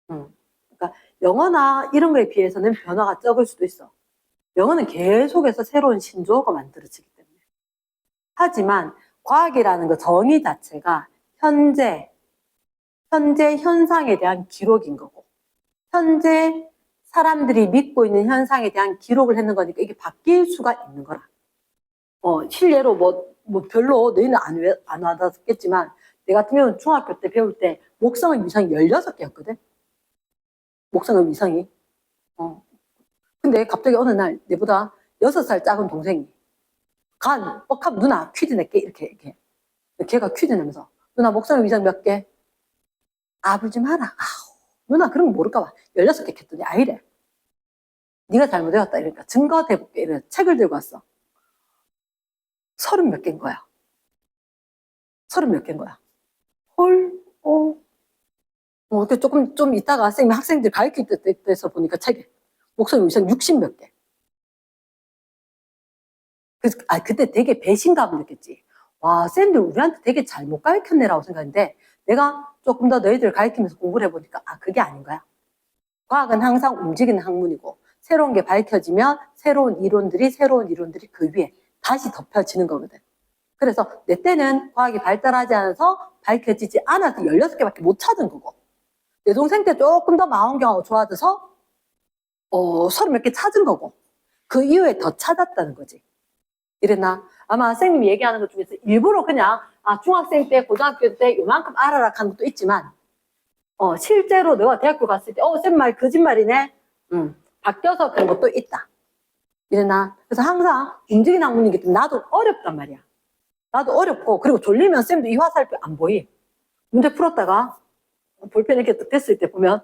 그러니까 영어나 이런 거에 비해서는 변화가 적을 수도 있어. 영어는 계속해서 새로운 신조어가 만들어지기 때문에. 하지만 과학이라는 그 정의 자체가 현재 현상에 대한 기록인 거고, 현재 사람들이 믿고 있는 현상에 대한 기록을 했는 거니까 이게 바뀔 수가 있는 거라. 실례로 뭐 별로 너희는 안 와닿았겠지만, 내 같은 경우는 중학교 때 배울 때 목성의 위성이 16개였거든? 목성의 위성이. 근데 갑자기 어느 날 내보다 6살 작은 동생이 뻑하면 누나 퀴즈 낼게 이렇게 걔가 퀴즈 내면서 누나 목성의 위성 몇 개? 울지 마라. 누나 그런 거 모를까 봐 16개 했더니 아이래. 네가 잘못해왔다 이러니까 증거 대볼게 이래 책을 들고 왔어. 30몇 개인 거야. 30몇 개인 거야. 헐. 좀 이따가 학생들 가르칠 때에서 보니까 책에 목성의 위성 60몇 개. 그때 되게 배신감을 느꼈지. 와, 쌤들 우리한테 되게 잘못 가르쳤네라고 생각했는데 내가 조금 더 너희들 가르치면서 공부를 해보니까 그게 아닌 거야. 과학은 항상 움직이는 학문이고 새로운 게 밝혀지면 새로운 이론들이 그 위에 다시 덮여지는 거거든. 그래서 내 때는 과학이 발달하지 않아서 밝혀지지 않아서 16개밖에 못 찾은 거고 내 동생 때 조금 더 망원경하고 좋아져서 30몇 개 찾은 거고 그 이후에 더 찾았다는 거지. 이랬나? 아마 선생님이 얘기하는 것 중에서 일부러 그냥 중학생 때 고등학교 때 요만큼 알아라 하는 것도 있지만 실제로 내가 대학교 갔을 때 쌤 말 거짓말이네. 바뀌어서 그런 것도 있다. 이랬나? 그래서 항상 움직이는 학문이기 때문에 나도 어렵단 말이야. 나도 어렵고 그리고 졸리면 쌤도 이 화살표 안 보이. 문제 풀었다가 볼펜 이렇게 됐을 때 보면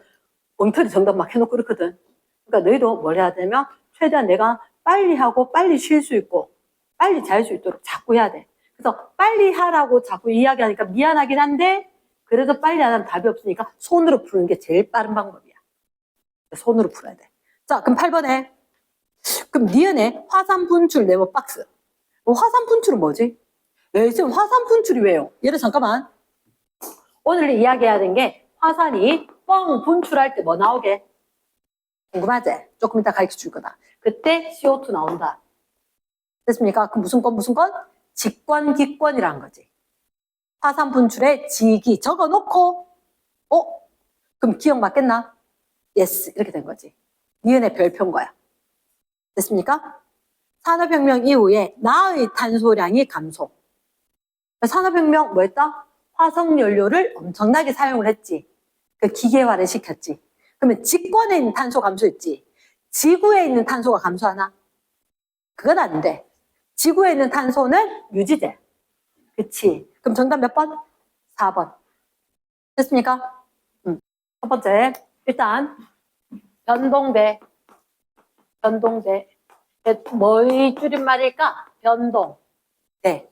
엉터리 정답 막 해놓고 그렇거든. 그러니까 너희도 뭘 해야 되면 최대한 내가 빨리 하고 빨리 쉴 수 있고 빨리 잘 수 있도록 자꾸 해야 돼. 그래서 빨리 하라고 자꾸 이야기하니까 미안하긴 한데 그래도 빨리 안 하면 답이 없으니까 손으로 푸는 게 제일 빠른 방법이야. 손으로 풀어야 돼. 자, 그럼 8번에 그럼 니은에 화산 분출 네모 박스. 화산 분출은 뭐지? 지금 화산 분출이 왜요? 얘를 잠깐만. 오늘 이야기해야 되는 게 화산이 뻥 분출할 때 뭐 나오게? 궁금하지? 조금 이따 가르쳐 줄 거다. 그때 CO2 나온다. 됐습니까? 그럼 무슨 건? 직권, 기권이라는 거지. 화산 분출에 지기 적어놓고 그럼 기억 맞겠나? 예스 이렇게 된 거지. 니은의 별표인 거야. 됐습니까? 산업혁명 이후에 나의 탄소량이 감소. 산업혁명 뭐 했다? 화석연료를 엄청나게 사용을 했지. 그 기계화를 시켰지. 그러면 직권에 있는 탄소 감소했지. 지구에 있는 탄소가 감소하나? 그건 안 돼. 지구에 있는 탄소는 유지돼. 그치? 그럼 정답 몇 번? 4번. 됐습니까? 첫 번째. 일단 변동대. 뭐의 줄임말일까? 변동. 네.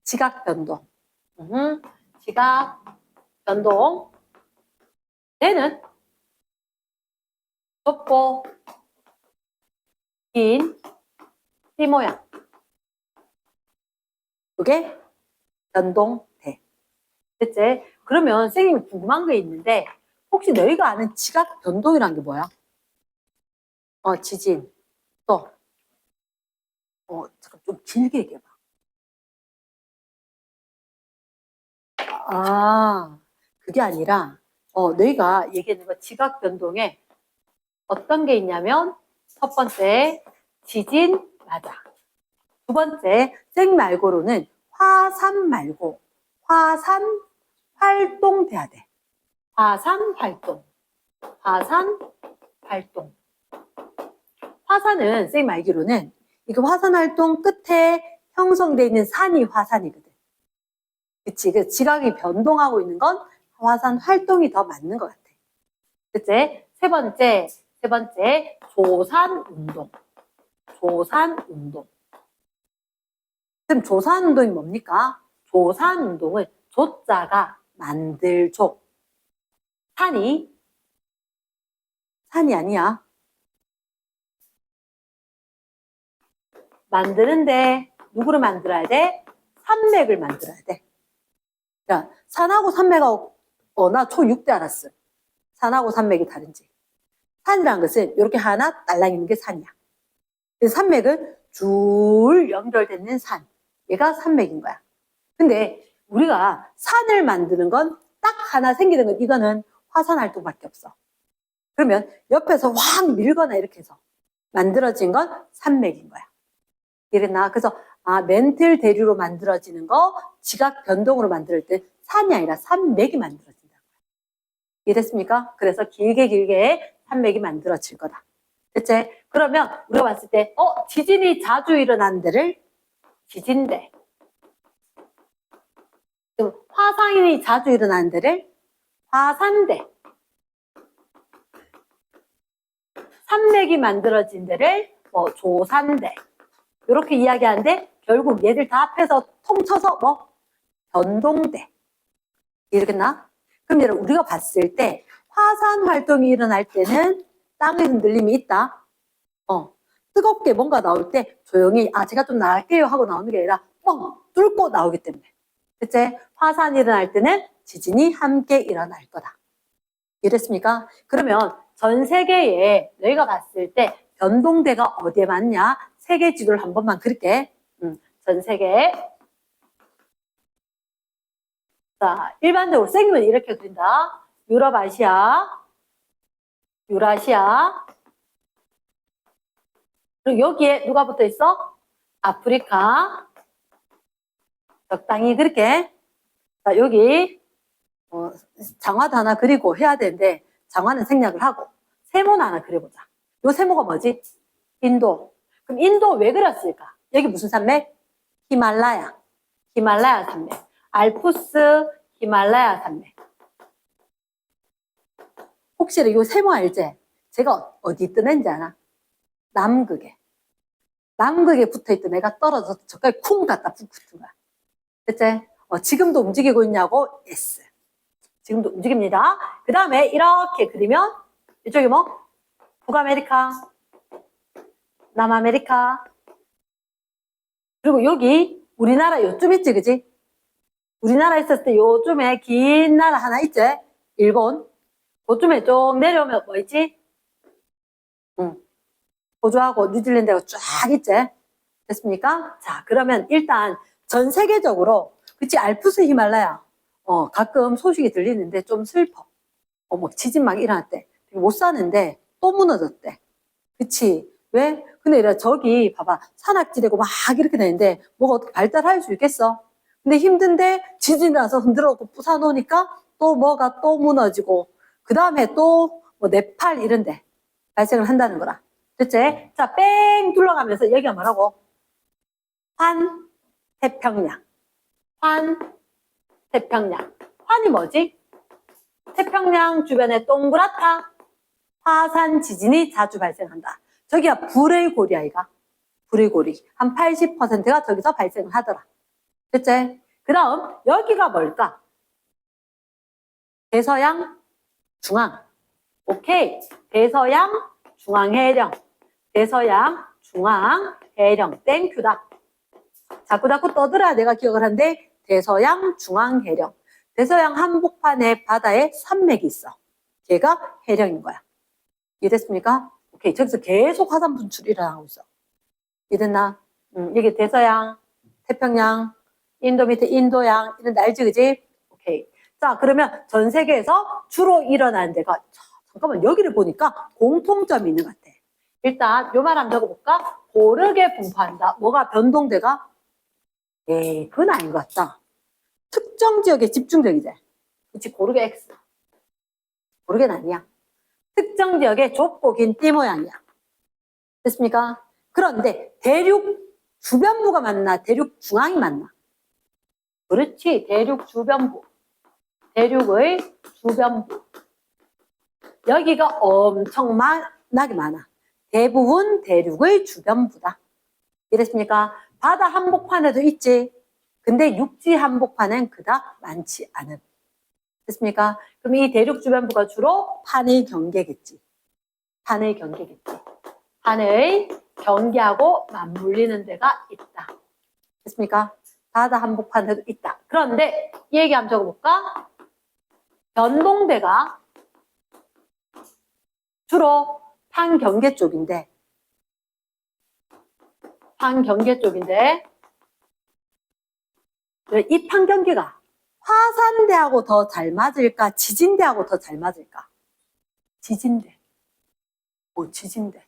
지각 변동. 지각 변동. 얘는 좁고 긴 T 모양. 이게 변동대. 됐지? 그러면 선생님이 궁금한 게 있는데 혹시 너희가 아는 지각 변동이란 게 뭐야? 지진. 또 잠깐 좀 길게 얘기해봐. 그게 아니라 너희가 얘기하는 거 지각 변동에 어떤 게 있냐면 첫 번째 지진 맞아. 두 번째 생 말고로는 화산 말고 화산 활동 돼야 돼. 화산 활동. 화산 활동. 화산은 생 알기로는 이거 화산 활동 끝에 형성되어 있는 산이 화산이거든. 그치? 그 지각이 변동하고 있는 건 화산 활동이 더 맞는 것 같아. 그치? 세 번째 조산 운동. 조산 운동. 그럼 조산 운동이 뭡니까? 조산 운동은 조자가 만들조. 산이 아니야. 만드는데 누구를 만들어야 돼? 산맥을 만들어야 돼. 야, 산하고 산맥하고 나 초6 때 알았어. 산하고 산맥이 다른지. 산이라는 것은 이렇게 하나 딸랑 있는 게 산이야. 그래서 산맥은 줄 연결되는 산. 얘가 산맥인 거야. 근데 우리가 산을 만드는 건 딱 하나 생기는 건 이거는 화산 활동밖에 없어. 그러면 옆에서 확 밀거나 이렇게 해서 만들어진 건 산맥인 거야. 이랬나? 그래서 멘틀 대류로 만들어지는 거 지각 변동으로 만들 때 산이 아니라 산맥이 만들어진다. 이해됐습니까? 그래서 길게 산맥이 만들어질 거다. 됐지? 그러면 우리가 봤을 때 지진이 자주 일어나는 데를 지진대. 화산이 자주 일어나는 데를 화산대. 산맥이 만들어진 데를 조산대. 이렇게 이야기하는데 결국 얘들 다 합해서 통쳐서 변동대. 이해되겠나? 그럼 여러분 우리가 봤을 때 화산 활동이 일어날 때는 땅의 흔들림이 있다. 뜨겁게 뭔가 나올 때 조용히 제가 좀 나갈게요 하고 나오는 게 아니라 뻥 뚫고 나오기 때문에. 그치? 화산이 일어날 때는 지진이 함께 일어날 거다. 이랬습니까? 그러면 전 세계에 너희가 봤을 때 변동대가 어디에 많냐? 세계 지도를 한 번만 그릴게. 전 세계. 자, 일반적으로 생기면 이렇게 그린다. 유럽, 아시아, 유라시아. 그리고 여기에 누가 붙어 있어? 아프리카. 적당히 그렇게. 자, 여기 장화도 하나 그리고 해야 되는데 장화는 생략을 하고 세모는 하나 그려보자. 요 세모가 뭐지? 인도. 그럼 인도 왜 그렸을까? 여기 무슨 산맥? 히말라야. 히말라야 산맥. 알프스 히말라야 산맥. 혹시 이 세모 알지? 제가 어디 있던 애인지 아나? 남극에. 남극에 붙어있던 애가 떨어져서 저까지 쿵 갔다 푹 붙은 거야. 됐지? 지금도 움직이고 있냐고? yes. 지금도 움직입니다. 그 다음에 이렇게 그리면 이쪽이 뭐? 북아메리카, 남아메리카. 그리고 여기 우리나라 요쯤 있지, 그지? 우리나라 있었을 때 요쯤에 긴 나라 하나 있지? 일본. 그쯤에 좀 내려오면 뭐 있지? 호주하고 뉴질랜드가 쫙 있지? 됐습니까? 자, 그러면 일단 전 세계적으로 그치 알프스 히말라야 가끔 소식이 들리는데 좀 슬퍼. 뭐 지진 막 일어났대. 못 사는데 또 무너졌대. 그치? 왜? 근데 저기 봐봐 산악지대고 막 이렇게 되는데 뭐가 어떻게 발달할 수 있겠어? 근데 힘든데 지진이 나서 흔들어놓고 부사놓으니까 또 뭐가 또 무너지고 그 다음에 또 뭐 네팔 이런데 발생을 한다는 거라. 됐지? 자, 뺑 둘러가면서 여기가 뭐라고? 환태평양. 환태평양. 환이 뭐지? 태평양 주변에 동그랗다. 화산 지진이 자주 발생한다. 저기야 불의 고리 아이가. 불의 고리. 한 80%가 저기서 발생을 하더라. 됐지? 그 다음 여기가 뭘까? 대서양 중앙. 오케이. 대서양 중앙해령. 대서양 중앙 해령, 땡큐다. 자꾸 떠들어야 내가 기억을 하는데 대서양 중앙해령. 대서양 한복판에 바다에 산맥이 있어. 걔가 해령인 거야. 이해됐습니까? 오케이. 저기서 계속 화산 분출이 일어나고 있어. 이해됐나? 이게 대서양, 태평양, 인도 밑에 인도양 이런 데 알지, 그지? 오케이. 자, 그러면 전 세계에서 주로 일어나는 데가 잠깐만 여기를 보니까 공통점이 있는 것 같아. 일단 요 말 한번 적어볼까? 고르게 분포한다. 뭐가 변동대가? 에이, 그건 아닌 것 같다. 특정 지역에 집중적이지. 그치, 고르게 X. 고르게는 아니야. 특정 지역에 좁고 긴 띠 모양이야. 됐습니까? 그런데 대륙 주변부가 맞나? 대륙 중앙이 맞나? 그렇지, 대륙 주변부. 대륙의 주변부. 여기가 엄청나게 많아. 대부분 대륙의 주변부다. 이랬습니까? 바다 한복판에도 있지. 근데 육지 한복판엔 그닥 많지 않은. 됐습니까? 그럼 이 대륙 주변부가 주로 판의 경계겠지. 판의 경계겠지. 판의 경계하고 맞물리는 데가 있다. 됐습니까? 바다 한복판에도 있다. 그런데 이 얘기 한번 적어볼까? 변동대가 주로 판경계 쪽인데 이 판경계가 화산대하고 더 잘 맞을까? 지진대하고 더 잘 맞을까? 지진대. 지진대.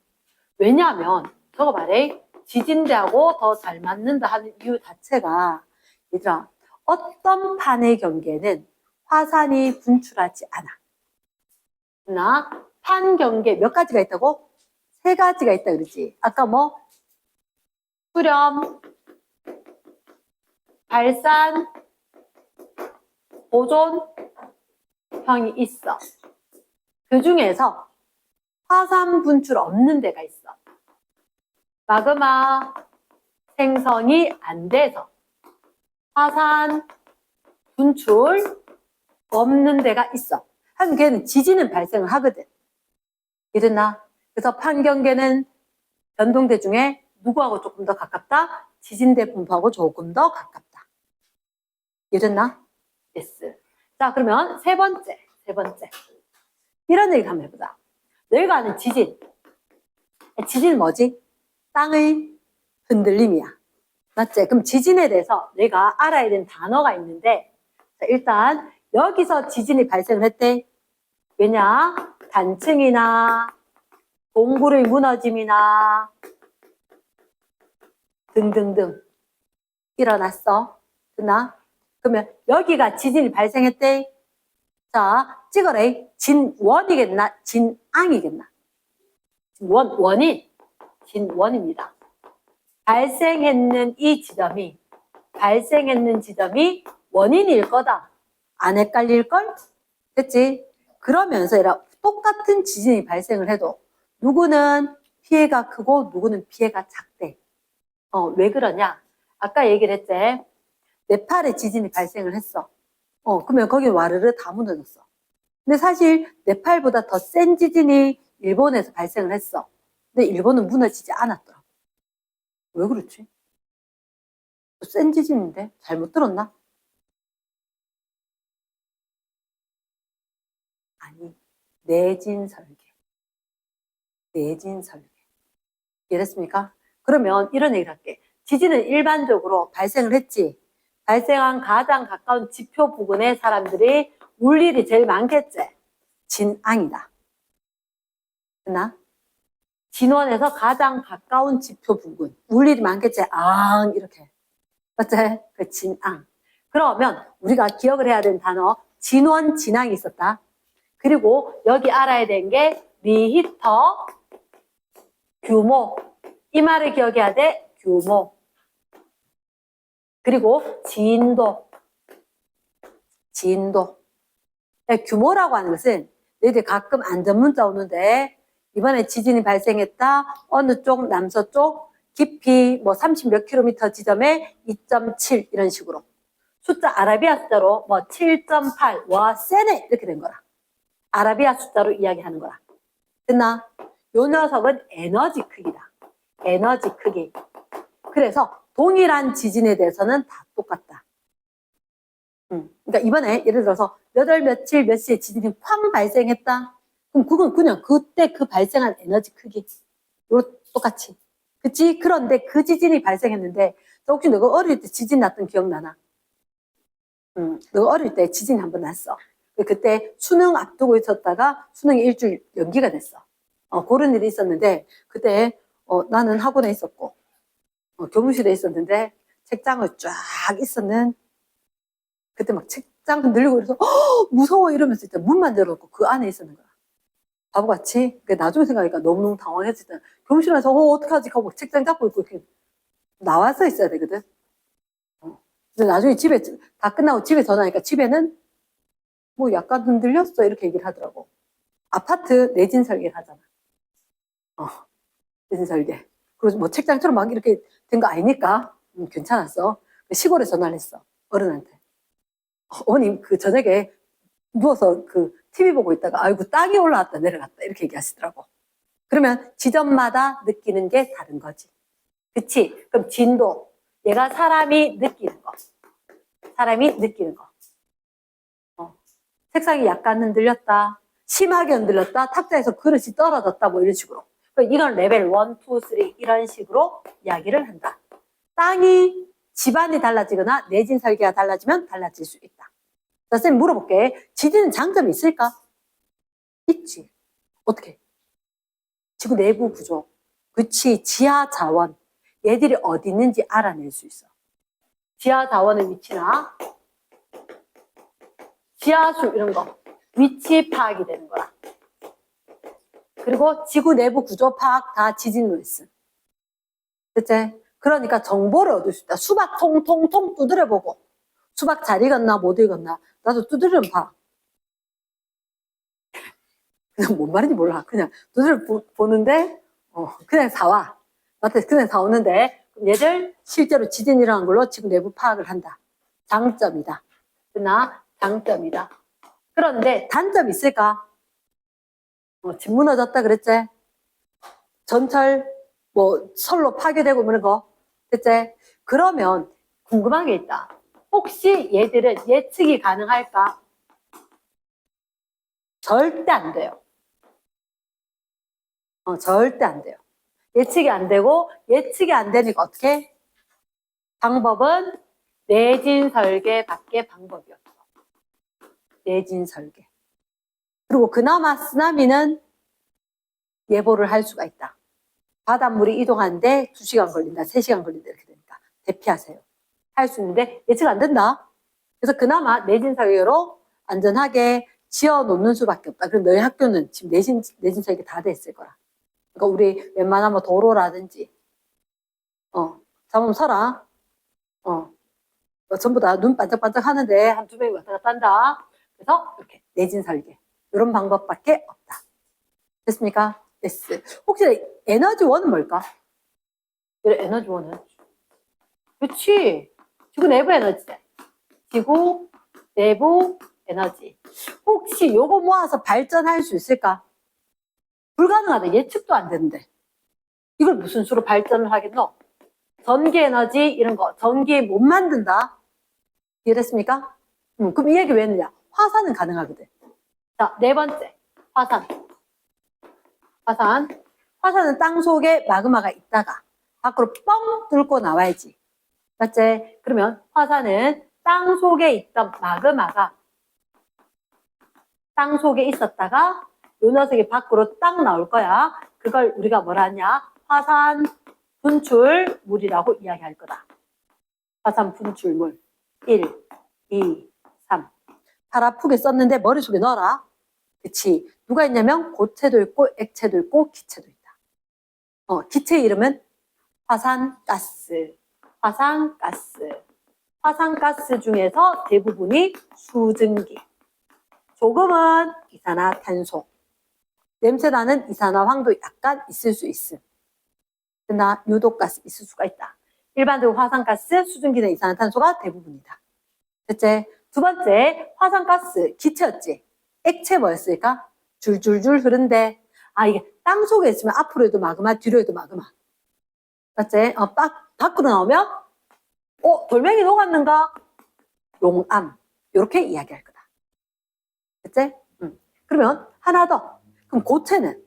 왜냐하면 저거 말해. 지진대하고 더 잘 맞는다 하는 이유 자체가 얘들아, 어떤 판의 경계는 화산이 분출하지 않아. 나 판 경계 몇 가지가 있다고? 3가지가 있다 그러지. 아까 뭐 수렴, 발산, 보존형이 있어. 그 중에서 화산 분출 없는 데가 있어. 마그마 생성이 안 돼서 화산 분출 없는 데가 있어. 하지만 걔는 지진은 발생을 하거든. 이랬나? 그래서 판경계는 변동대 중에 누구하고 조금 더 가깝다? 지진대 분포하고 조금 더 가깝다. 이랬나? yes. 자, 그러면 세 번째. 이런 얘기 한번 해보자. 너희가 아는 지진. 지진은 뭐지? 땅의 흔들림이야. 맞지? 그럼 지진에 대해서 내가 알아야 되는 단어가 있는데, 자, 일단 여기서 지진이 발생을 했대. 왜냐? 단층이나 동굴의 무너짐이나 등등등 일어났어. 됐나? 그러면 여기가 지진이 발생했대. 자, 찍어래. 진원이겠나? 진앙이겠나? 진원입니다. 발생했는 지점이 원인일 거다. 안 헷갈릴걸? 됐지? 그러면서 똑같은 지진이 발생을 해도 누구는 피해가 크고 누구는 피해가 작대. 왜 그러냐? 아까 얘기를 했지. 네팔에 지진이 발생을 했어. 그러면 거기 와르르 다 무너졌어. 근데 사실 네팔보다 더 센 지진이 일본에서 발생을 했어. 근데 일본은 무너지지 않았더라고. 왜 그렇지? 센 지진인데? 잘못 들었나? 아니, 내진 설계. 이해됐습니까? 그러면 이런 얘기를 할게. 지진은 일반적으로 발생을 했지. 발생한 가장 가까운 지표 부근의 사람들이 물일이 제일 많겠지. 진앙이다. 됐나? 진원에서 가장 가까운 지표 부근. 물일이 많겠지. 앙 이렇게. 맞지? 그 진앙. 그러면 우리가 기억을 해야 되는 단어 진원, 진앙이 있었다. 그리고 여기 알아야 되는 게 리히터, 규모. 이 말을 기억해야 돼. 규모. 그리고 진도. 규모라고 하는 것은 너희들 가끔 안전문자 오는데 이번에 지진이 발생했다. 어느 쪽, 남서쪽, 깊이 뭐 30 몇 킬로미터 지점에 2.7 이런 식으로. 숫자 아라비아 숫자로 뭐 7.8. 와, 세네. 이렇게 된 거라. 아라비아 숫자로 이야기하는 거라. 됐나? 요 녀석은 에너지 크기다. 에너지 크기. 그래서 동일한 지진에 대해서는 다 똑같다. 그러니까 이번에 예를 들어서 몇 월 며칠 몇 시에 지진이 쾅 발생했다. 그럼 그건 그냥 그때 그 발생한 에너지 크기. 요 똑같이. 그치? 그런데 그 지진이 발생했는데 혹시 너가 어릴 때 지진 났던 기억나나? 너가 어릴 때 지진 한번 났어. 그때 수능 앞두고 있었다가 수능이 일주일 연기가 됐어. 그런 일이 있었는데 그때 나는 학원에 있었고 교무실에 있었는데 책장을 쫙 있었는 그때 막 책장 흔들리고 그래서 무서워 이러면서 일단 문만 열어놓고 그 안에 있었는 거야. 바보같이. 나중에 생각하니까 너무너무 당황했을 때 교무실에서 어떡하지 하고 책장 잡고 있고 이렇게 나와서 있어야 되거든. 근데 나중에 집에 다 끝나고 집에 전화하니까 집에는 뭐 약간 흔들렸어 이렇게 얘기를 하더라고. 아파트 내진 설계를 하잖아. 내진 설계. 그래서 뭐 책장처럼 막 이렇게 된 거 아니니까 괜찮았어. 시골에 전화를 했어. 어른한테. 어머님 그 저녁에 누워서 그 TV 보고 있다가 아이고 땅이 올라왔다 내려갔다 이렇게 얘기하시더라고. 그러면 지점마다 느끼는 게 다른 거지. 그치? 그럼 진도. 얘가 사람이 느끼는 거. 사람이 느끼는 거. 책상이 약간 흔들렸다. 심하게 흔들렸다. 탁자에서 그릇이 떨어졌다. 뭐 이런 식으로. 이건 레벨 1, 2, 3 이런 식으로 이야기를 한다. 땅이 집안이 달라지거나 내진 설계가 달라지면 달라질 수 있다. 자, 선생님 물어볼게. 지진은 장점이 있을까? 있지. 어떻게? 지구 내부 구조. 그치. 지하 자원. 얘들이 어디 있는지 알아낼 수 있어. 지하 자원의 위치나 지하수 이런 거 위치 파악이 되는 거야. 그리고 지구 내부 구조 파악 다 지진으로 했어. 그치? 그러니까 정보를 얻을 수 있다. 수박 통통통 두드려보고 수박 잘 익었나 못 익었나 나도 두드리면 봐. 그냥 뭔 말인지 몰라. 그냥 두드려 보는데 그냥 사와. 마트에서 그냥 사오는데 얘들 실제로 지진 일어난 걸로 지구 내부 파악을 한다. 장점이다. 그러나 장점이다. 그런데 단점이 있을까? 집 무너졌다 그랬지? 전철 뭐 설로 파괴되고 그런 거 됐지? 그러면 궁금한 게 있다. 혹시 얘들은 예측이 가능할까? 절대 안 돼요. 절대 안 돼요. 예측이 안 되고 예측이 안 되니까 어떻게? 방법은 내진 설계밖에 방법이 없어. 내진 설계. 그리고 그나마 쓰나미는 예보를 할 수가 있다. 바닷물이 이동하는데 2시간 걸린다, 3시간 걸린다 이렇게 되니까 대피하세요. 할 수 있는데 예측 안 된다. 그래서 그나마 내진 설계로 안전하게 지어놓는 수밖에 없다. 그럼 너희 학교는 지금 내진 설계 다 됐을 거라. 그러니까 우리 웬만하면 도로라든지 잡으면 서라. 전부 다 눈 반짝반짝 하는데 한 2명이 왔다 갔다 한다. 그래서 이렇게 내진 설계 이런 방법밖에 없다. 됐습니까? 됐어. 혹시 에너지원은 뭘까? 에너지원은 그렇지. 지구 내부 에너지다. 지구 내부 에너지. 혹시 요거 모아서 발전할 수 있을까? 불가능하다. 예측도 안 되는데. 이걸 무슨 수로 발전을 하겠노? 전기 에너지 이런 거 전기 못 만든다. 이해됐습니까? 그럼 이 얘기 왜 했느냐? 화산은 가능하거든. 자, 4번째 화산. 화산은 땅 속에 마그마가 있다가 밖으로 뻥 뚫고 나와야지. 맞지? 그러면 화산은 땅 속에 있던 마그마가 땅 속에 있었다가 요 녀석이 밖으로 딱 나올 거야. 그걸 우리가 뭐라 하냐? 화산 분출물이라고 이야기할 거다. 화산 분출물 1, 2, 3. 발 아프게 썼는데 머릿속에 넣어라. 그치? 누가 있냐면 고체도 있고 액체도 있고 기체도 있다. 기체 이름은 화산가스. 화산가스 중에서 대부분이 수증기. 조금은 이산화탄소. 냄새나는 이산화황도 약간 있을 수 있음. 그러나 유독가스 있을 수가 있다. 일반적으로 화산가스, 수증기나 이산화탄소가 대부분이다. 됐지? 2번째, 화산가스, 기체였지? 액체 뭐였을까? 줄줄줄 흐른데, 이게 땅 속에 있으면 앞으로 해도 마그마, 뒤로 해도 마그마. 맞지? 밖으로 나오면 돌멩이 녹았는가? 용암. 이렇게 이야기할 거다. 그치? 그러면 하나 더. 그럼 고체는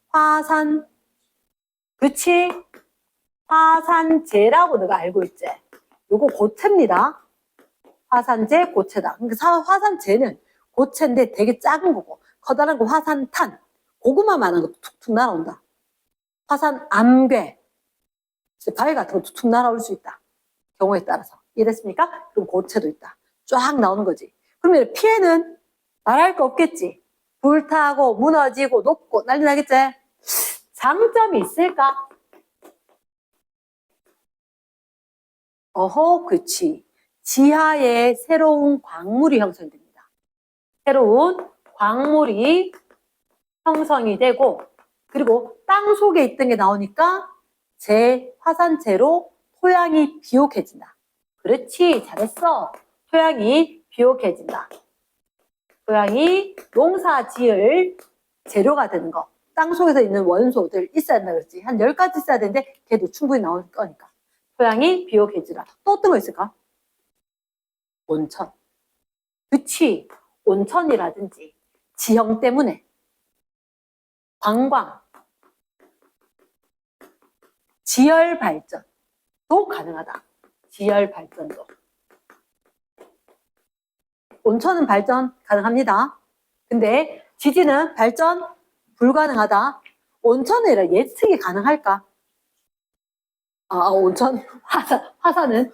화산, 그치? 화산재라고 너가 알고 있지? 요거 고체입니다. 화산재, 고체다. 그러니까 화산재는 고체인데 되게 작은 거고, 커다란 거 화산탄, 고구마만한 것도 툭툭 날아온다. 화산암괴, 바위 같은 것도 툭 날아올 수 있다. 경우에 따라서. 이해됐습니까? 그럼 고체도 있다. 쫙 나오는 거지. 그러면 피해는 말할 거 없겠지. 불타고 무너지고 녹고 난리 나겠지? 장점이 있을까? 그치. 지하에 새로운 광물이 형성됩니다. 새로운 광물이 형성이 되고, 그리고 땅 속에 있던 게 나오니까 화산재로 토양이 비옥해진다. 그렇지, 잘했어. 토양이 비옥해진다. 토양이 농사 지을 재료가 되는 거. 땅 속에서 있는 원소들 있어야 된다 그랬지. 한 10가지 있어야 되는데 걔도 충분히 나올 거니까. 토양이 비옥해지라. 또 어떤 거 있을까? 온천. 그치. 온천이라든지 지형 때문에 관광, 지열 발전도 가능하다. 지열 발전도. 온천은 발전 가능합니다. 근데 지진은 발전 불가능하다. 온천은 예측이 가능할까? 온천, 화산은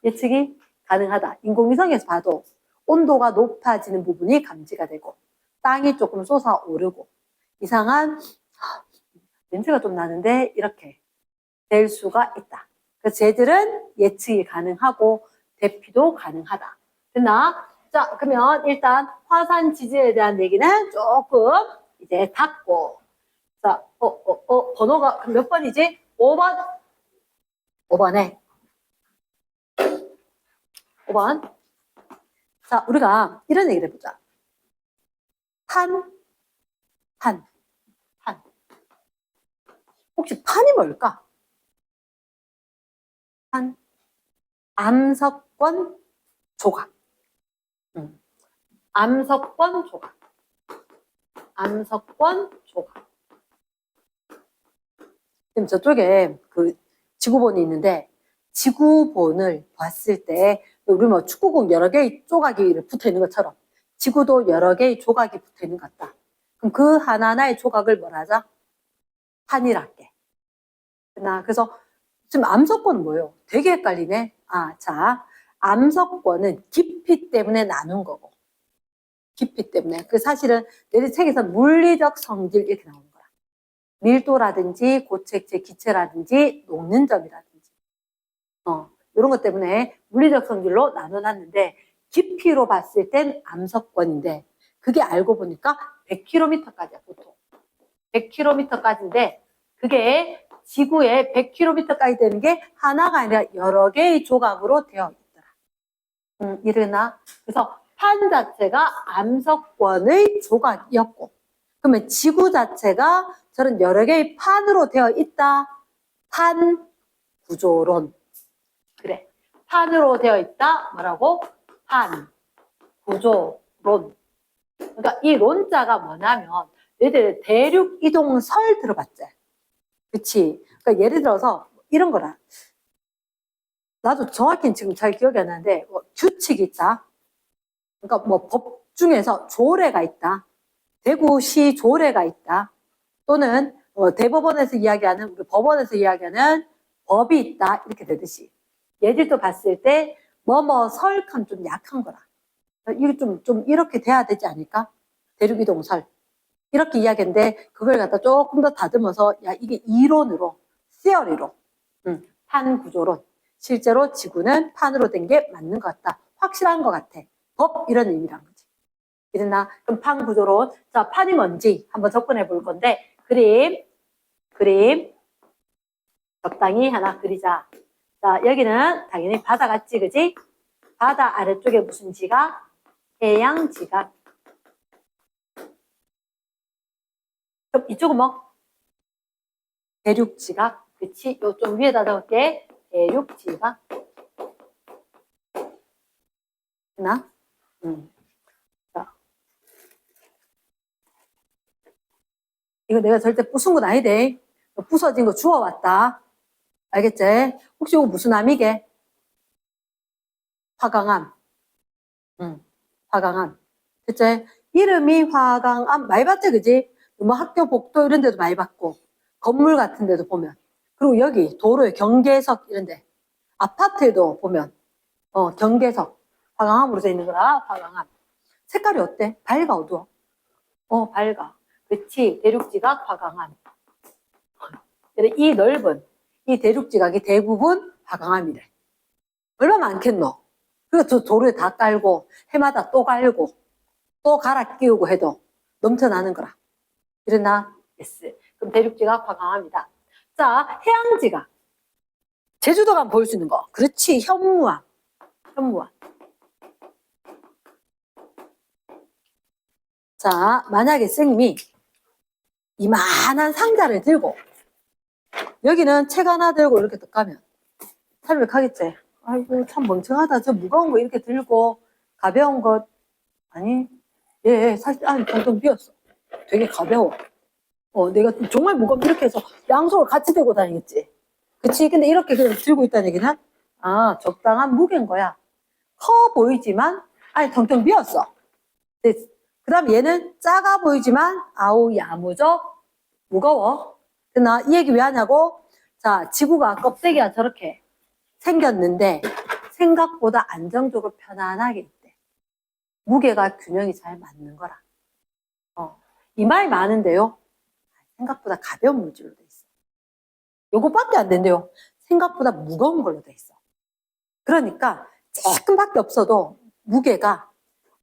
예측이 가능하다. 인공위성에서 봐도 온도가 높아지는 부분이 감지가 되고, 땅이 조금 솟아오르고, 이상한 냄새가 좀 나는데 이렇게 될 수가 있다. 그래서 쟤들은 예측이 가능하고 대피도 가능하다. 됐나? 자, 그러면 일단 화산 지진에 대한 얘기는 조금 이제 닫고. 자, 번호가 몇 번이지? 5번. 5번에. 5번. 자, 우리가 이런 얘기를 해보자. 판. 혹시 판이 뭘까? 판. 암석권 조각. 암석권 조각. 지금 저쪽에 그 지구본이 있는데, 지구본을 봤을 때 우리 뭐 축구공 여러 개의 조각이 붙어 있는 것처럼 지구도 여러 개의 조각이 붙어 있는 것 같다. 그럼 그 하나하나의 조각을 뭐라 하자? 판이랄게. 그래서 지금 암석권은 뭐예요? 되게 헷갈리네. 자, 암석권은 깊이 때문에 나눈 거고, 깊이 때문에. 그 사실은 내 책에서 물리적 성질 이렇게 나오는 거야. 밀도라든지 고체액체 기체라든지 녹는 점이라든지 이런 것 때문에 물리적 성질로 나눠놨는데, 깊이로 봤을 땐 암석권인데 그게 알고 보니까 100km까지야. 보통 100km까지인데 그게 지구에 100km까지 되는 게 하나가 아니라 여러 개의 조각으로 되어 있더라. 이르나? 그래서 판 자체가 암석권의 조각이었고, 그러면 지구 자체가 저런 여러 개의 판으로 되어 있다. 판 구조론. 그래. 판으로 되어 있다. 뭐라고? 판 구조론. 그러니까 이 론자가 뭐냐면, 얘들 대륙 이동설 들어봤지? 그치? 그러니까 예를 들어서 이런 거라. 나도 정확히는 지금 잘 기억이 안 나는데, 규칙이 있다. 그러니까 법 중에서 조례가 있다. 대구시 조례가 있다. 또는 대법원에서 이야기하는, 우리 법원에서 이야기하는 법이 있다. 이렇게 되듯이. 예들도 봤을 때 설칸 좀 약한 거라. 이게 좀 이렇게 돼야 되지 않을까? 대륙이동설. 이렇게 이야기했는데 그걸 갖다 조금 더 다듬어서 이게 이론으로, 시어리로, 판 구조론. 실제로 지구는 판으로 된 게 맞는 것 같다. 확실한 것 같아. 법 이런 의미란 거지. 이랬나? 그럼 판 구조론. 자, 판이 뭔지 한번 접근해 볼 건데, 그림 적당히 하나 그리자. 자, 여기는 당연히 바다 같지, 그지? 바다 아래쪽에 무슨 지각? 해양 지각. 그럼 이쪽은 뭐? 대륙 지각. 그치? 요 좀 위에다 적을게. 대륙지각. 됐나? 자. 이거 내가 절대 부순 건 아니대. 부서진 거 주워왔다. 알겠지? 혹시 이거 무슨 암이게? 화강암. 화강암. 그치? 이름이 화강암 많이 봤지, 그지? 뭐 학교 복도 이런 데도 많이 봤고, 건물 같은 데도 보면. 그리고 여기 도로에 경계석 이런 데, 아파트에도 보면, 경계석. 화강암으로 돼 있는 거라, 화강암. 색깔이 어때? 밝아, 어두워? 밝아. 그치? 대륙지각 화강암. 이 넓은, 이 대륙지각이 대부분 화강암이래. 얼마나 많겠노? 그리고 도로에 다 깔고, 해마다 또 갈고, 또 갈아 끼우고 해도 넘쳐나는 거라. 이랬나? yes. 그럼 대륙지각 화강암이다. 자, 해양지각. 제주도 가면 볼 수 있는 거. 그렇지, 현무암. 현무암. 자, 만약에 쌤이 이만한 상자를 들고, 여기는 책 하나 들고 이렇게 딱 가면, 탈백하겠지? 아이고, 참 멍청하다. 저 무거운 거 이렇게 들고, 가벼운 것, 아니, 사실, 아니, 텅텅 비었어. 되게 가벼워. 내가 정말 무겁게 이렇게 해서 양손을 같이 들고 다니겠지. 그치? 근데 이렇게 그냥 들고 있다는 얘기는, 적당한 무게인 거야. 커 보이지만, 아니, 텅텅 비었어. 그 다음 얘는 작아 보이지만, 아우, 야무져. 무거워. 나 이 얘기 왜 하냐고? 자, 지구가 껍데기가 저렇게 생겼는데, 생각보다 안정적으로 편안하게 있대. 무게가 균형이 잘 맞는 거라. 이 말 많은데요. 생각보다 가벼운 물질로 돼 있어. 요것밖에 안 된대요. 생각보다 무거운 걸로 돼 있어. 그러니까 조금밖에 없어도 무게가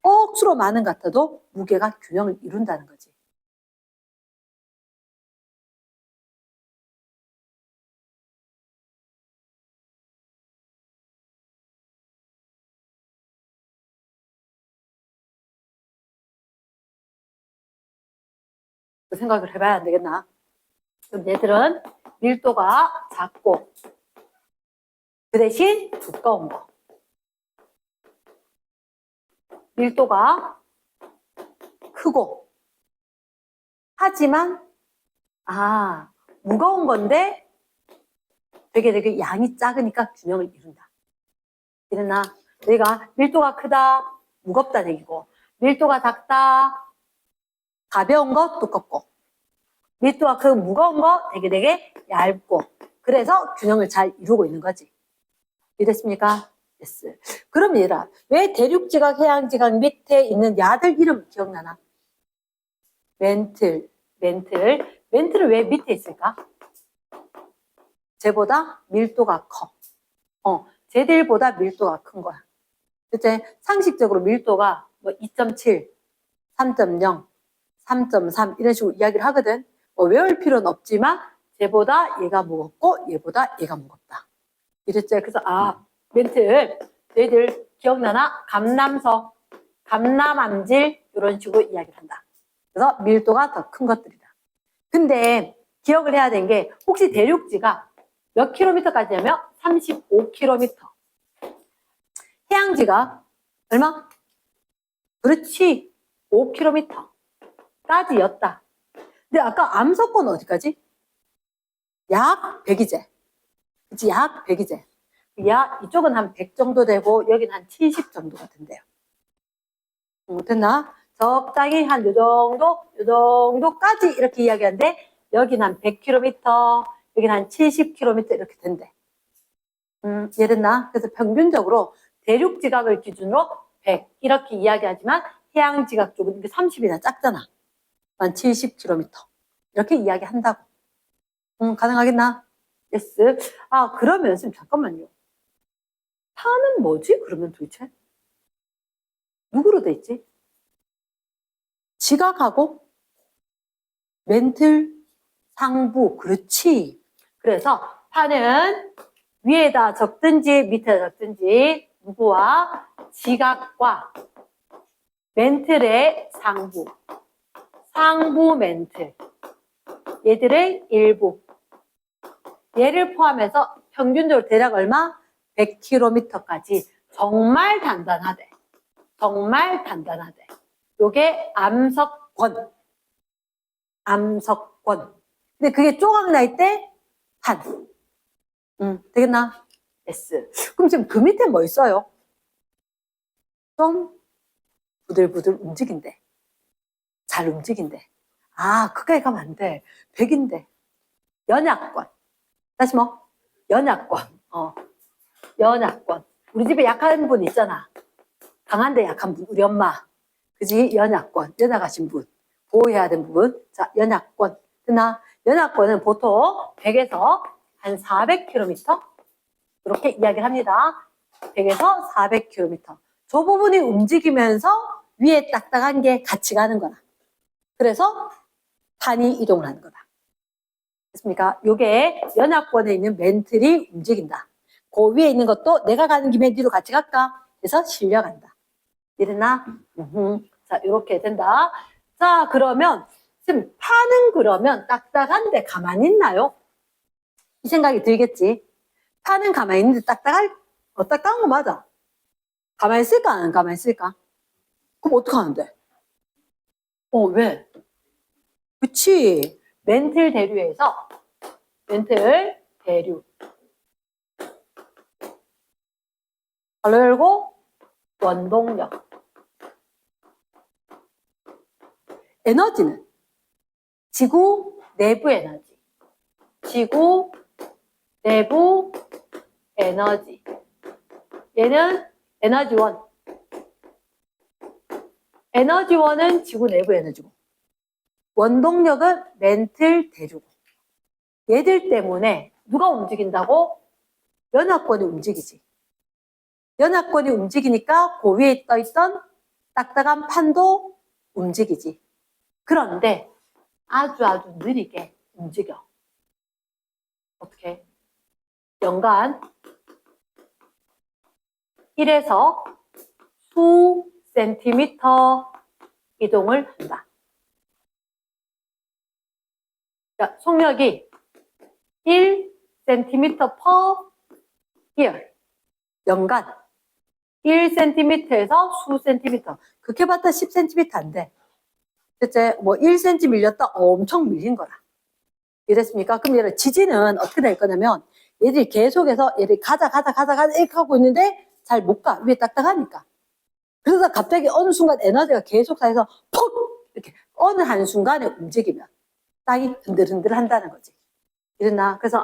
억수로 많은 것 같아도 무게가 균형을 이룬다는 거지. 그 생각을 해봐야 안 되겠나? 그럼 얘들은 밀도가 작고 그 대신 두꺼운 거. 밀도가 크고 하지만 무거운 건데 되게 양이 작으니까 균형을 이룬다. 이랬나? 내가 밀도가 크다, 무겁다는 얘기고 밀도가 작다, 가벼운 거, 두껍고 밀도가 그 무거운 거 되게 얇고 그래서 균형을 잘 이루고 있는 거지. 이해됐습니까? yes. 그럼 얘들아, 왜 대륙지각, 해양지각 밑에 있는 야들 이름 기억나나? 멘틀을 왜 밑에 있을까? 쟤보다 밀도가 커. 쟤들보다 밀도가 큰 거야. 그치? 상식적으로 밀도가 뭐 2.7, 3.0, 3.3 이런 식으로 이야기를 하거든. 외울 필요는 없지만 쟤보다 얘가 무겁고 얘보다 얘가 무겁다. 이랬죠. 그래서 멘틀 너희들 기억나나? 감남석, 감남암질 이런 식으로 이야기를 한다. 그래서 밀도가 더 큰 것들이다. 근데 기억을 해야 되는 게 혹시 대륙지가 몇 킬로미터까지냐면 35킬로미터. 해양지가 얼마? 그렇지. 5킬로미터까지였다. 근데 아까 암석권 어디까지? 약 100이제. 그치, 약 100이제. 이쪽은 한 100 정도 되고 여기는 한 70 정도가 된대요. 됐나? 적당히 한 요 정도까지 이렇게 이야기하는데 여기는 한 100km, 여기는 한 70km 이렇게 된대. 이해됐나? 그래서 평균적으로 대륙지각을 기준으로 100 이렇게 이야기하지만 해양지각 쪽은 30이나 작잖아. 한 70km 이렇게 이야기한다고. 가능하겠나? yes. 그러면 선생님 잠깐만요. 파는 뭐지? 그러면 도대체? 누구로 돼 있지? 지각하고 멘틀, 상부. 그렇지. 그래서 파는 위에다 적든지 밑에다 적든지 누구와 지각과 멘틀의 상부 멘틀 얘들의 일부 얘를 포함해서 평균적으로 대략 얼마? 100km까지 정말 단단하대. 정말 단단하대. 요게 암석권. 암석권. 근데 그게 조각날 때 판. 되겠나? S. 그럼 지금 그 밑에 뭐 있어요? 좀 부들부들 움직인대. 잘 움직인대. 아, 그까지 가면 안 돼. 100인데. 연약권. 다시 뭐? 연약권. 연약권. 우리 집에 약한 분 있잖아. 강한데 약한 분. 우리 엄마. 그지? 연약권. 연약하신 분. 보호해야 되는 부분. 자, 연약권. 그나 연약권은 보통 100에서 한 400km? 이렇게 이야기를 합니다. 100에서 400km. 저 부분이 움직이면서 위에 딱딱한 게 같이 가는 거다. 그래서 판이 이동을 하는 거다. 됐습니까? 요게 연약권에 있는 멘틀이 움직인다. 그 위에 있는 것도 내가 가는 김에 뒤로 같이 갈까? 그래서 실려간다. 이랬나? 자, 이렇게 된다. 자, 그러면 지금 판은 그러면 딱딱한데 가만히 있나요? 이 생각이 들겠지. 판은 가만히 있는데 딱딱한 거 맞아. 가만히 있을까? 안 가만히 있을까? 그럼 어떡하는데? 왜? 그치. 멘틀 대류에서 멘틀 대류. 발로 열고 원동력. 에너지는 지구 내부 에너지. 지구 내부 에너지. 얘는 에너지원. 에너지원은 지구 내부 에너지고. 원동력은 멘틀 대류고. 얘들 때문에 누가 움직인다고? 연합권이 움직이지. 연합권이 움직이니까 그 위에 떠있던 딱딱한 판도 움직이지. 그런데 아주 느리게 움직여. 어떻게? 연간 1에서 수 센티미터 이동을 한다. 자, 속력이 1cm per year. 연간 1cm에서 수 센티미터. 그렇게 봤다 10cm 안 돼. 대체 뭐 1cm 밀렸다 엄청 밀린 거라. 이랬습니까? 그럼 얘를 지진은 어떻게 될 거냐면 얘들이 계속해서 얘를 가자 이렇게 하고 있는데 잘 못 가. 위에 딱딱하니까. 그러다 갑자기 어느 순간 에너지가 계속 쌓여서 푹 이렇게 어느 한순간에 움직이면 땅이 흔들흔들 한다는 거지. 이랬나? 그래서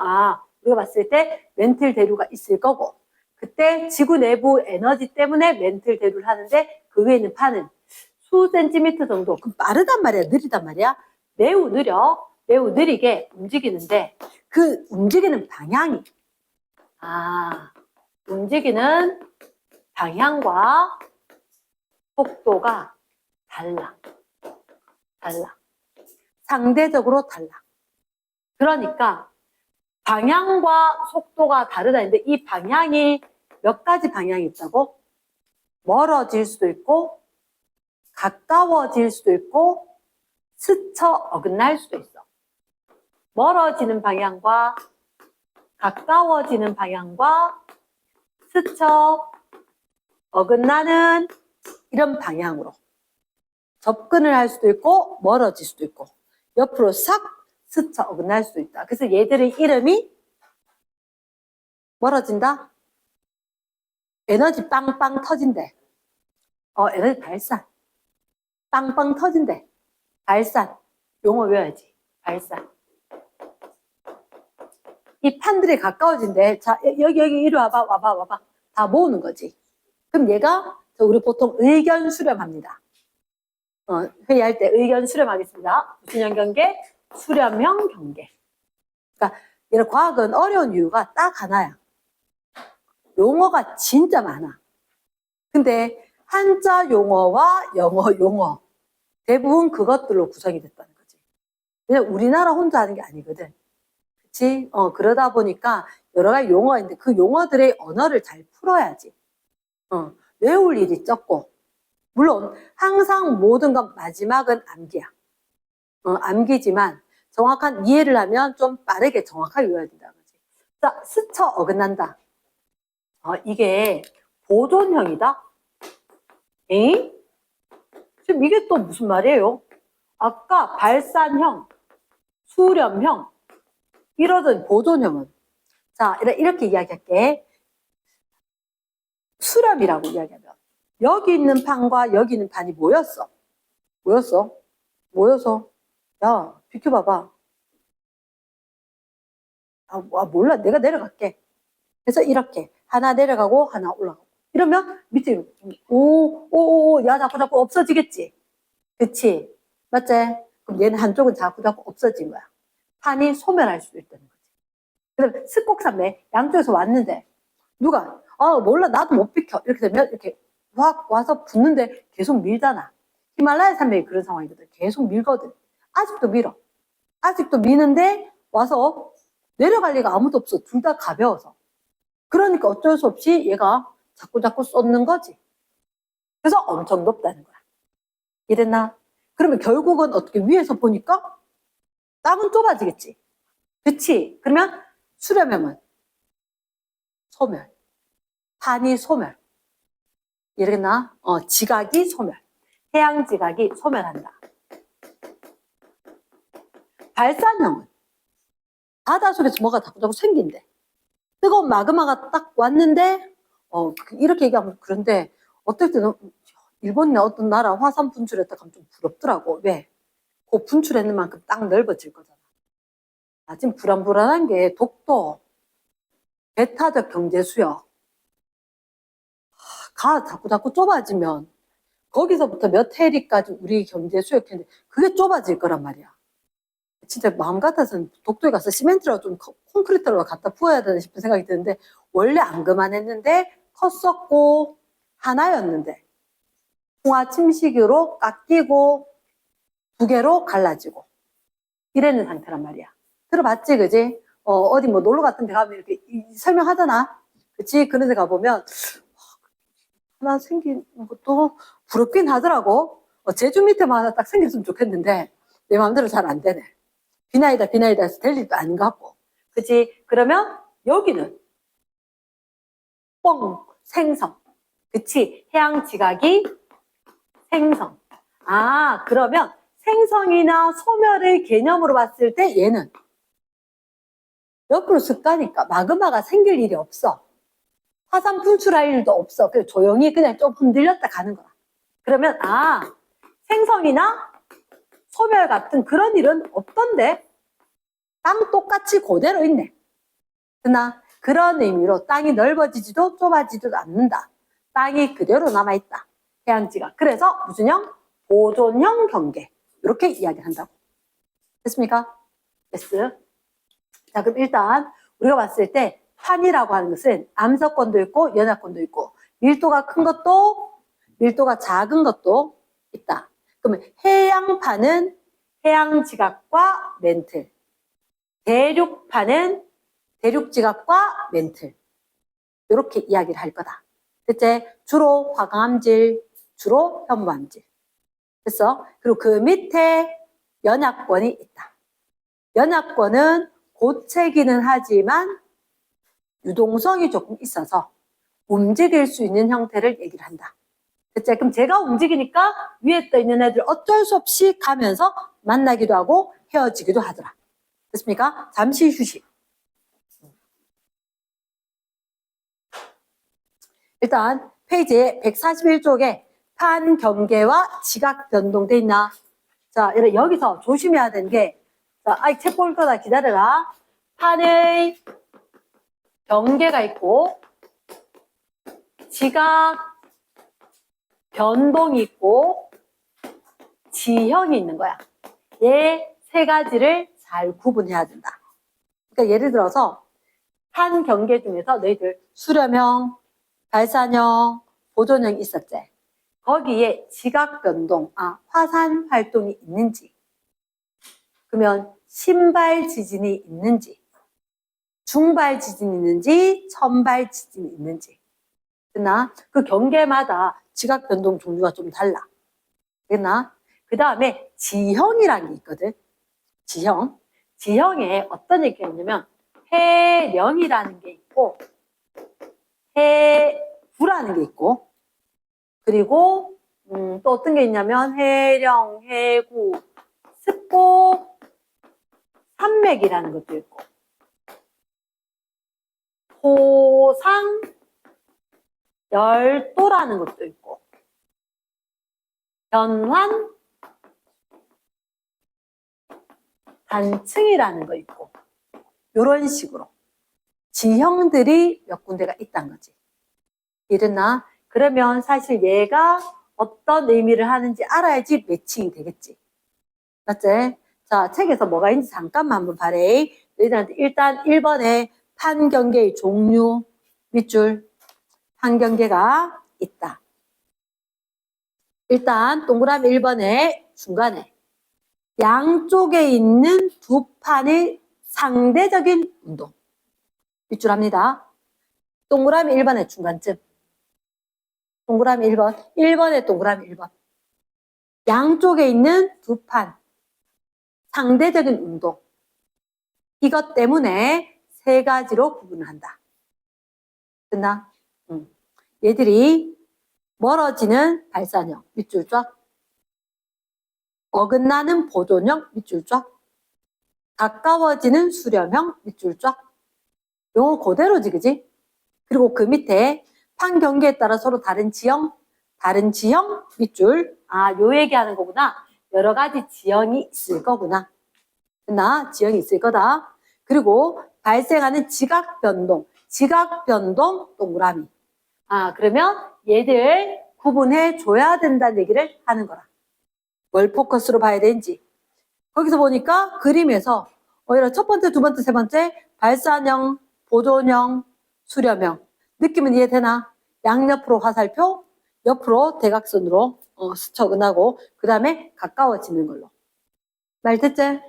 우리가 봤을 때 멘틀 대류가 있을 거고 그때 지구 내부 에너지 때문에 멘틀 대류를 하는데 그 위에 있는 판은 수 센티미터 정도. 그럼 빠르단 말이야? 느리단 말이야? 매우 느려. 매우 느리게 움직이는데 그 움직이는 방향이 움직이는 방향과 속도가 달라. 상대적으로 달라. 그러니까 방향과 속도가 다르다는데 이 방향이 몇 가지 방향이 있다고? 멀어질 수도 있고 가까워질 수도 있고 스쳐 어긋날 수도 있어. 멀어지는 방향과 가까워지는 방향과 스쳐 어긋나는 이런 방향으로 접근을 할 수도 있고 멀어질 수도 있고 옆으로 싹 스쳐 어긋날 수도 있다. 그래서 얘들의 이름이 멀어진다? 에너지 빵빵 터진대. 에너지 발산. 빵빵 터진대. 발산. 용어 외워야지. 발산. 이 판들이 가까워진대. 자, 여기 이리 와봐. 다 모으는 거지. 그럼 얘가 우리 보통 의견 수렴합니다. 회의할 때 의견 수렴하겠습니다. 무슨 경계? 수렴형 경계. 그러니까 이런 과학은 어려운 이유가 딱 하나야. 용어가 진짜 많아. 근데 한자 용어와 영어 용어 대부분 그것들로 구성이 됐다는 거지. 왜냐면 우리나라 혼자 하는 게 아니거든. 그치? 그러다 보니까 여러 가지 용어가 있는데 그 용어들의 언어를 잘 풀어야지. 외울 일이 적고. 물론 항상 모든 것 마지막은 암기야. 암기지만 정확한 이해를 하면 좀 빠르게 정확하게 외워야 된다는 거지. 자, 스쳐 어긋난다. 이게 보존형이다? 에잉? 지금 이게 또 무슨 말이에요? 아까 발산형, 수렴형, 이러던 보존형은. 자, 이렇게 이야기할게. 수렴이라고 이야기하면 여기 있는 판과 여기 있는 판이 모였어. 모여서 야, 비켜봐봐. 몰라. 내가 내려갈게. 그래서 이렇게 하나 내려가고 하나 올라가고. 이러면 밑에 야, 자꾸 없어지겠지. 그치? 맞지? 그럼 얘는 한쪽은 자꾸 없어진 거야. 판이 소멸할 수도 있다는 거지. 그럼 스곡산매 양쪽에서 왔는데 누가 몰라 나도 못 비켜 이렇게 되면 이렇게 확 와서 붙는데 계속 밀잖아. 히말라야 산맥이 그런 상황이거든. 계속 밀거든. 아직도 밀어. 아직도 미는데 와서 내려갈 리가 아무도 없어. 둘 다 가벼워서. 그러니까 어쩔 수 없이 얘가 자꾸 쏟는 거지. 그래서 엄청 높다는 거야. 이랬나? 그러면 결국은 어떻게 위에서 보니까 땅은 좁아지겠지. 그치? 그러면 수렴형은 소멸. 판이 소멸. 이러겠나? 지각이 소멸. 해양 지각이 소멸한다. 발산형은 바다 속에서 뭐가 자꾸 생긴대. 뜨거운 마그마가 딱 왔는데, 이렇게 얘기하면 그런데, 어떨 때는, 일본이나 어떤 나라 화산 분출했다 하면 좀 부럽더라고. 왜? 그 분출했는 만큼 딱 넓어질 거잖아. 지금 불안불안한 게 독도, 배타적 경제 수역, 가 자꾸 좁아지면, 거기서부터 몇 해리까지 우리 경제 수역했는데, 그게 좁아질 거란 말이야. 진짜 마음 같아서는 독도에 가서 시멘트라고 좀 콘크리트로 갖다 부어야 되나 싶은 생각이 드는데 원래 안 그만했는데 컸었고 하나였는데 홍화 침식으로 깎이고 두 개로 갈라지고 이랬는 상태란 말이야. 들어봤지 그지? 어디 뭐 놀러 갔던 데 가면 이렇게 설명하잖아. 그치? 그런 데 가보면 하나 생긴 것도 부럽긴 하더라고. 제주 밑에만 하나 딱 생겼으면 좋겠는데 내 마음대로 잘 안 되네. 비나이다 해서 될 일도 아닌 것 같고. 그치? 그러면 여기는 생성. 그치? 해양 지각이 생성. 그러면 생성이나 소멸의 개념으로 봤을 때 얘는 옆으로 쓱 가니까 마그마가 생길 일이 없어. 화산 분출할 일도 없어. 그래서 조용히 그냥 좀 흔들렸다 가는 거야. 그러면 생성이나 소멸 같은 그런 일은 없던데 땅 똑같이 그대로 있네. 그러나 그런 의미로 땅이 넓어지지도 좁아지지도 않는다. 땅이 그대로 남아있다. 해양지가. 그래서 무슨 형? 보존형 경계. 이렇게 이야기를 한다고. 됐습니까? 됐어. 자, 그럼 일단 우리가 봤을 때 판이라고 하는 것은 암석권도 있고 연합권도 있고 밀도가 큰 것도 밀도가 작은 것도 있다. 그러면 해양판은 해양지각과 멘틀, 대륙판은 대륙지각과 멘틀 이렇게 이야기를 할 거다. 됐지? 주로 화강암질, 주로 현무암질. 됐어? 그리고 그 밑에 연합권이 있다. 연합권은 고체기는 하지만 유동성이 조금 있어서 움직일 수 있는 형태를 얘기를 한다. 됐지? 그럼 제가 움직이니까 위에 떠 있는 애들 어쩔 수 없이 가면서 만나기도 하고 헤어지기도 하더라. 됐습니까? 잠시 휴식. 일단 페이지 141쪽에 판 경계와 지각 변동돼 있나? 자, 여기서 조심해야 되는 게, 자, 책 볼 거다 기다려라. 판의 경계가 있고, 지각 변동이 있고, 지형이 있는 거야. 얘 세 가지를 잘 구분해야 된다. 그러니까 예를 들어서 판 경계 중에서 너희들 수렴형, 발산형, 보존형이 있었지. 거기에 지각 변동, 화산 활동이 있는지, 그러면 신발 지진이 있는지, 중발 지진이 있는지, 천발 지진이 있는지. 그러나 그 경계마다 지각 변동 종류가 좀 달라. 그러나 그 다음에 지형이라는 게 있거든. 지형에 어떤 얘기가 있냐면 해령이라는 게 있고 해구라는 게 있고 그리고 또 어떤 게 있냐면 해령, 해구, 습고, 산맥이라는 것도 있고 호상, 열도라는 것도 있고 변환, 단층이라는 거 있고 이런 식으로 지형들이 몇 군데가 있다는 거지. 이랬나? 그러면 사실 얘가 어떤 의미를 하는지 알아야지 매칭이 되겠지. 맞지? 자, 책에서 뭐가 있는지 잠깐만 한번 봐래. 너희들한테 일단 1번에 판경계의 종류 밑줄 판경계가 있다. 일단 동그라미 1번에 중간에 양쪽에 있는 두 판의 상대적인 운동 밑줄 합니다. 동그라미 1번의 중간쯤 동그라미 1번 1번에 동그라미 1번 양쪽에 있는 두 판 상대적인 운동 이것 때문에 세 가지로 구분을 한다. 됐나? 얘들이 멀어지는 발산형 밑줄 쫙 어긋나는 보존형 밑줄 쫙 가까워지는 수렴형 밑줄 쫙 요거 그대로지 그지? 그리고 그 밑에 판경계에 따라 서로 다른 지형 밑줄 요 얘기하는 거구나. 여러 가지 지형이 있을 거구나. 됐나? 지형이 있을 거다. 그리고 발생하는 지각 변동 동그라미. 그러면 얘들 구분해 줘야 된다는 얘기를 하는 거라. 뭘 포커스로 봐야 되는지. 거기서 보니까 그림에서 첫 번째, 두 번째, 세 번째 발산형, 보존형, 수렴형. 느낌은 이해되나? 양옆으로 화살표, 옆으로 대각선으로 스쳐근하고 그 다음에 가까워지는 걸로. 말 됐지?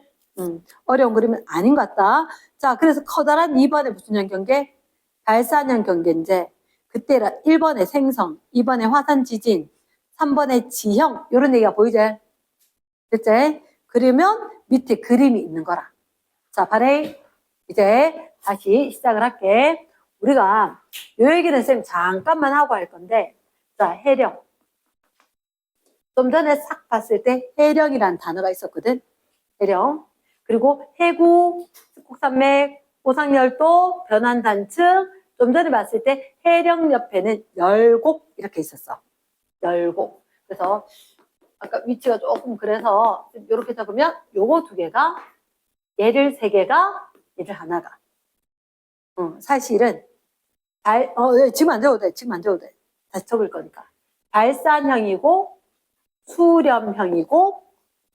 어려운 그림은 아닌 것 같다. 자, 그래서 커다란 2번에 무슨 형 경계? 발산형 경계인데 그때 1번에 생성, 2번에 화산 지진, 3번에 지형 이런 얘기가 보이지? 됐지? 그러면 밑에 그림이 있는 거라. 자, 바래. 이제 다시 시작을 할게. 우리가 요 얘기는 쌤 잠깐만 하고 할 건데 자, 해령. 좀 전에 싹 봤을 때 해령이라는 단어가 있었거든. 해령. 그리고 해구, 습곡산맥, 호상열도, 변환단층. 좀 전에 봤을 때 해령 옆에는 열곡 이렇게 있었어. 열곡. 그래서 아까 위치가 조금 그래서 이렇게 잡으면 요거 두 개가 얘를 세 개가 얘를 하나가. 사실은 지금 안 돼도 돼. 지금 안 돼도 돼. 다시 적을 거니까. 발산형이고 수렴형이고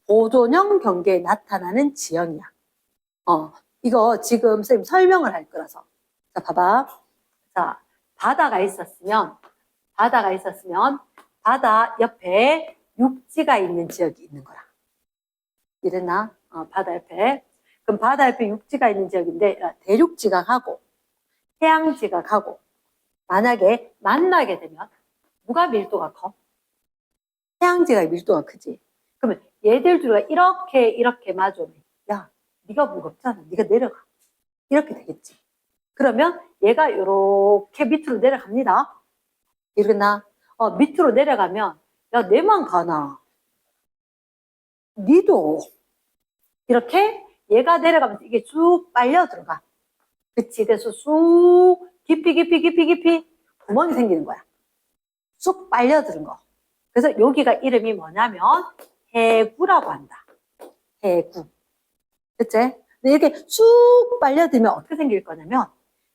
보존형 경계에 나타나는 지형이야. 이거 지금 선생님 설명을 할 거라서. 자, 봐봐. 자, 바다가 있었으면 바다 옆에 육지가 있는 지역이 있는 거라. 이랬나? 바다 옆에. 그럼 바다 옆에 육지가 있는 지역인데 대륙지각하고 해양지각하고 만약에 만나게 되면 누가 밀도가 커? 해양지각의 밀도가 크지. 그러면 얘들 둘가 이렇게 마주오면 야, 네가 무겁잖아. 네가 내려가. 이렇게 되겠지. 그러면 얘가 이렇게 밑으로 내려갑니다. 이러나 밑으로 내려가면 야, 내만 가나. 니도 이렇게 얘가 내려가면서 이게 쭉 빨려 들어가. 그치? 그래서 쑥 깊이 구멍이 생기는 거야. 쑥 빨려 들은 거. 그래서 여기가 이름이 뭐냐면 해구라고 한다. 해구. 그치? 근데 이렇게 쑥 빨려들면 어떻게 생길 거냐면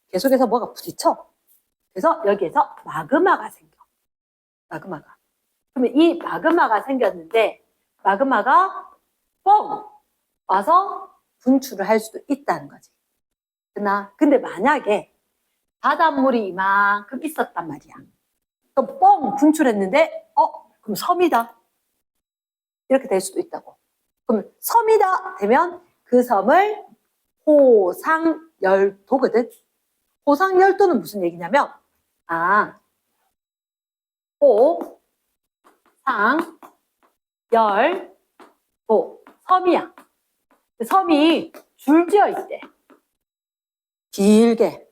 계속해서 뭐가 부딪혀. 그래서 여기에서 마그마가 생겨. 마그마가. 그러면 이 마그마가 생겼는데 마그마가 뻥 와서 분출을 할 수도 있다는 거지. 근데 만약에 바닷물이 이만큼 있었단 말이야. 그럼 뻥 분출했는데 그럼 섬이다. 이렇게 될 수도 있다고. 그럼 섬이다 되면 그 섬을 호상열도거든. 호상열도는 무슨 얘기냐면 호, 상, 열, 도 섬이야. 섬이 줄지어 있대. 길게,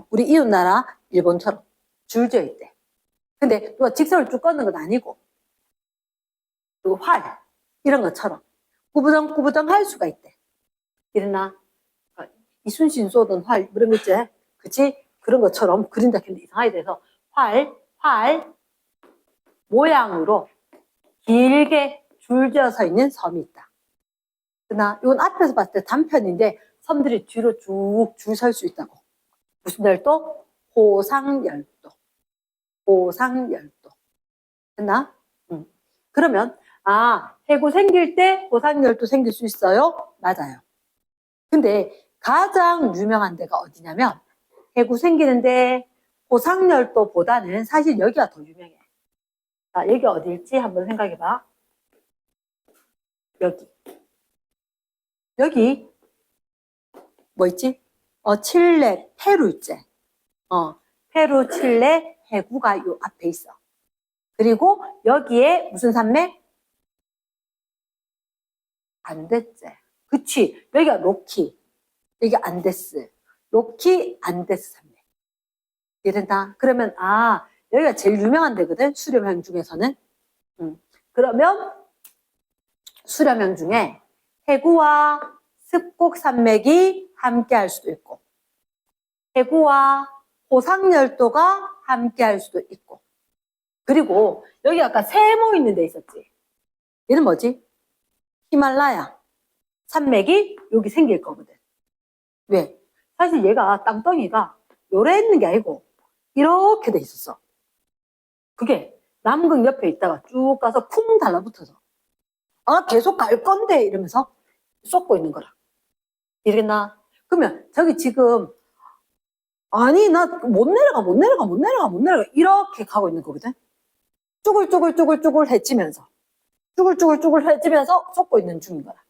우리 이웃나라 일본처럼 줄지어 있대. 근데 누가 직선을 쭉 걷는 건 아니고, 그리고 활, 이런 것처럼 꾸부정꾸부정 할 수가 있대. 이러나, 이순신 쏘던 활, 그런 거 있지? 그치? 그런 것처럼 그린다 했는데 이상하게 돼서 활 모양으로 길게 줄지어 서 있는 섬이 있다. 그러나 이건 앞에서 봤을 때 단편인데 섬들이 뒤로 쭉 줄 설 수 있다고. 무슨 열도? 호상열도. 호상열도. 됐나? 그러면 해구 생길 때 호상열도 생길 수 있어요? 맞아요. 근데 가장 유명한 데가 어디냐면 해구 생기는데 호상열도보다는 사실 여기가 더 유명해. 자, 여기 어디일지 한번 생각해봐. 여기 뭐 있지? 칠레, 페루 있지? 페루, 칠레, 해구가 요 앞에 있어. 그리고 여기에 무슨 산맥? 안데스. 그치? 여기가 로키, 여기 안데스. 로키, 안데스 산맥. 이랬다. 그러면 여기가 제일 유명한 데거든. 수렴형 중에서는. 그러면 수렴형 중에 해구와 습곡 산맥이 함께 할 수도 있고 해구와 호상열도가 함께 할 수도 있고 그리고 여기 아까 세모 있는 데 있었지. 얘는 뭐지? 히말라야 산맥이 여기 생길 거거든. 왜? 사실 얘가 땅덩이가 요래 있는 게 아니고 이렇게 돼 있었어. 그게 남극 옆에 있다가 쭉 가서 쿵 달라붙어서 계속 갈 건데 이러면서 쏟고 있는 거라. 이러겠나? 그러면 저기 지금 아니 나 못 내려가 이렇게 가고 있는 거거든. 쭈글쭈글 해치면서 쏟고 있는 중인 거라.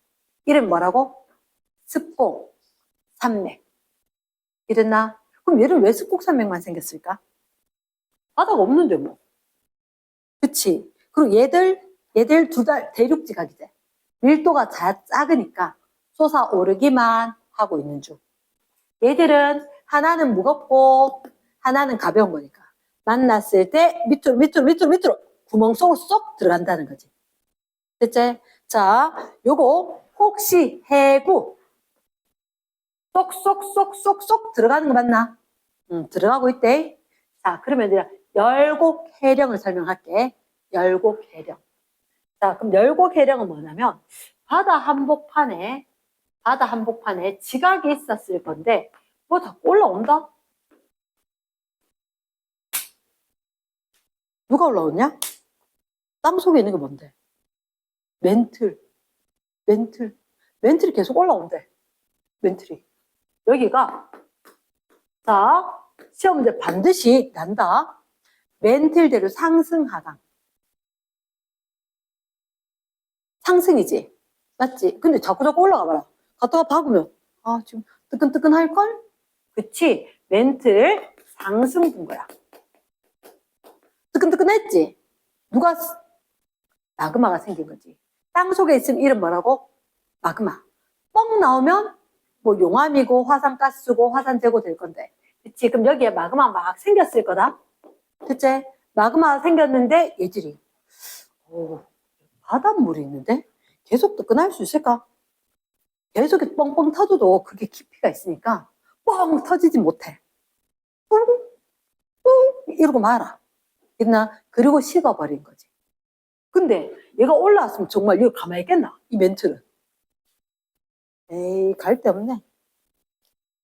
이름 뭐라고? 습곡 산맥. 이랬나? 그럼 얘는 왜 습곡 산맥만 생겼을까? 바다가 없는데 뭐. 그치? 그리고 얘들 둘 다 대륙지각이 돼. 밀도가 작으니까 솟아오르기만 하고 있는 중. 얘들은 하나는 무겁고 하나는 가벼운 거니까 만났을 때 밑으로 구멍 속으로 쏙 들어간다는 거지. 됐지? 자, 요거 혹시 해구 쏙 들어가는 거 맞나? 들어가고 있대. 자, 그러면 내가 열곡해령을 설명할게. 열곡해령. 자, 그럼 열곡해령은 뭐냐면 바다 한복판에 지각이 있었을 건데 뭐 자꾸 올라온다? 누가 올라오냐? 땅 속에 있는 게 뭔데? 멘틀이 계속 올라온대. 멘틀이. 여기가 자 시험 문제 반드시 난다. 멘틀대로 상승 하강. 상승이지. 맞지? 근데 자꾸 올라가 봐라. 갔다가 박으면 지금 뜨끈뜨끈 할걸? 그치? 멘틀 상승 분 거야. 뜨끈뜨끈했지? 누가 마그마가 생긴 거지. 땅 속에 있으면 이름 뭐라고? 마그마. 뻥 나오면 뭐 용암이고 화산가스고 화산재고 될 건데. 그치? 그럼 여기에 마그마 막 생겼을 거다. 그치? 마그마가 생겼는데 얘들이 바닷물이 있는데 계속 뜨끈할 수 있을까? 계속 뻥뻥 터져도 그게 깊이가 있으니까 뻥 터지지 못해. 뿡 이러고 말아. 있나? 그리고 식어버린 거지. 근데 얘가 올라왔으면 정말 이거 가만히 있겠나? 이 멘트는. 에이, 갈 데 없네.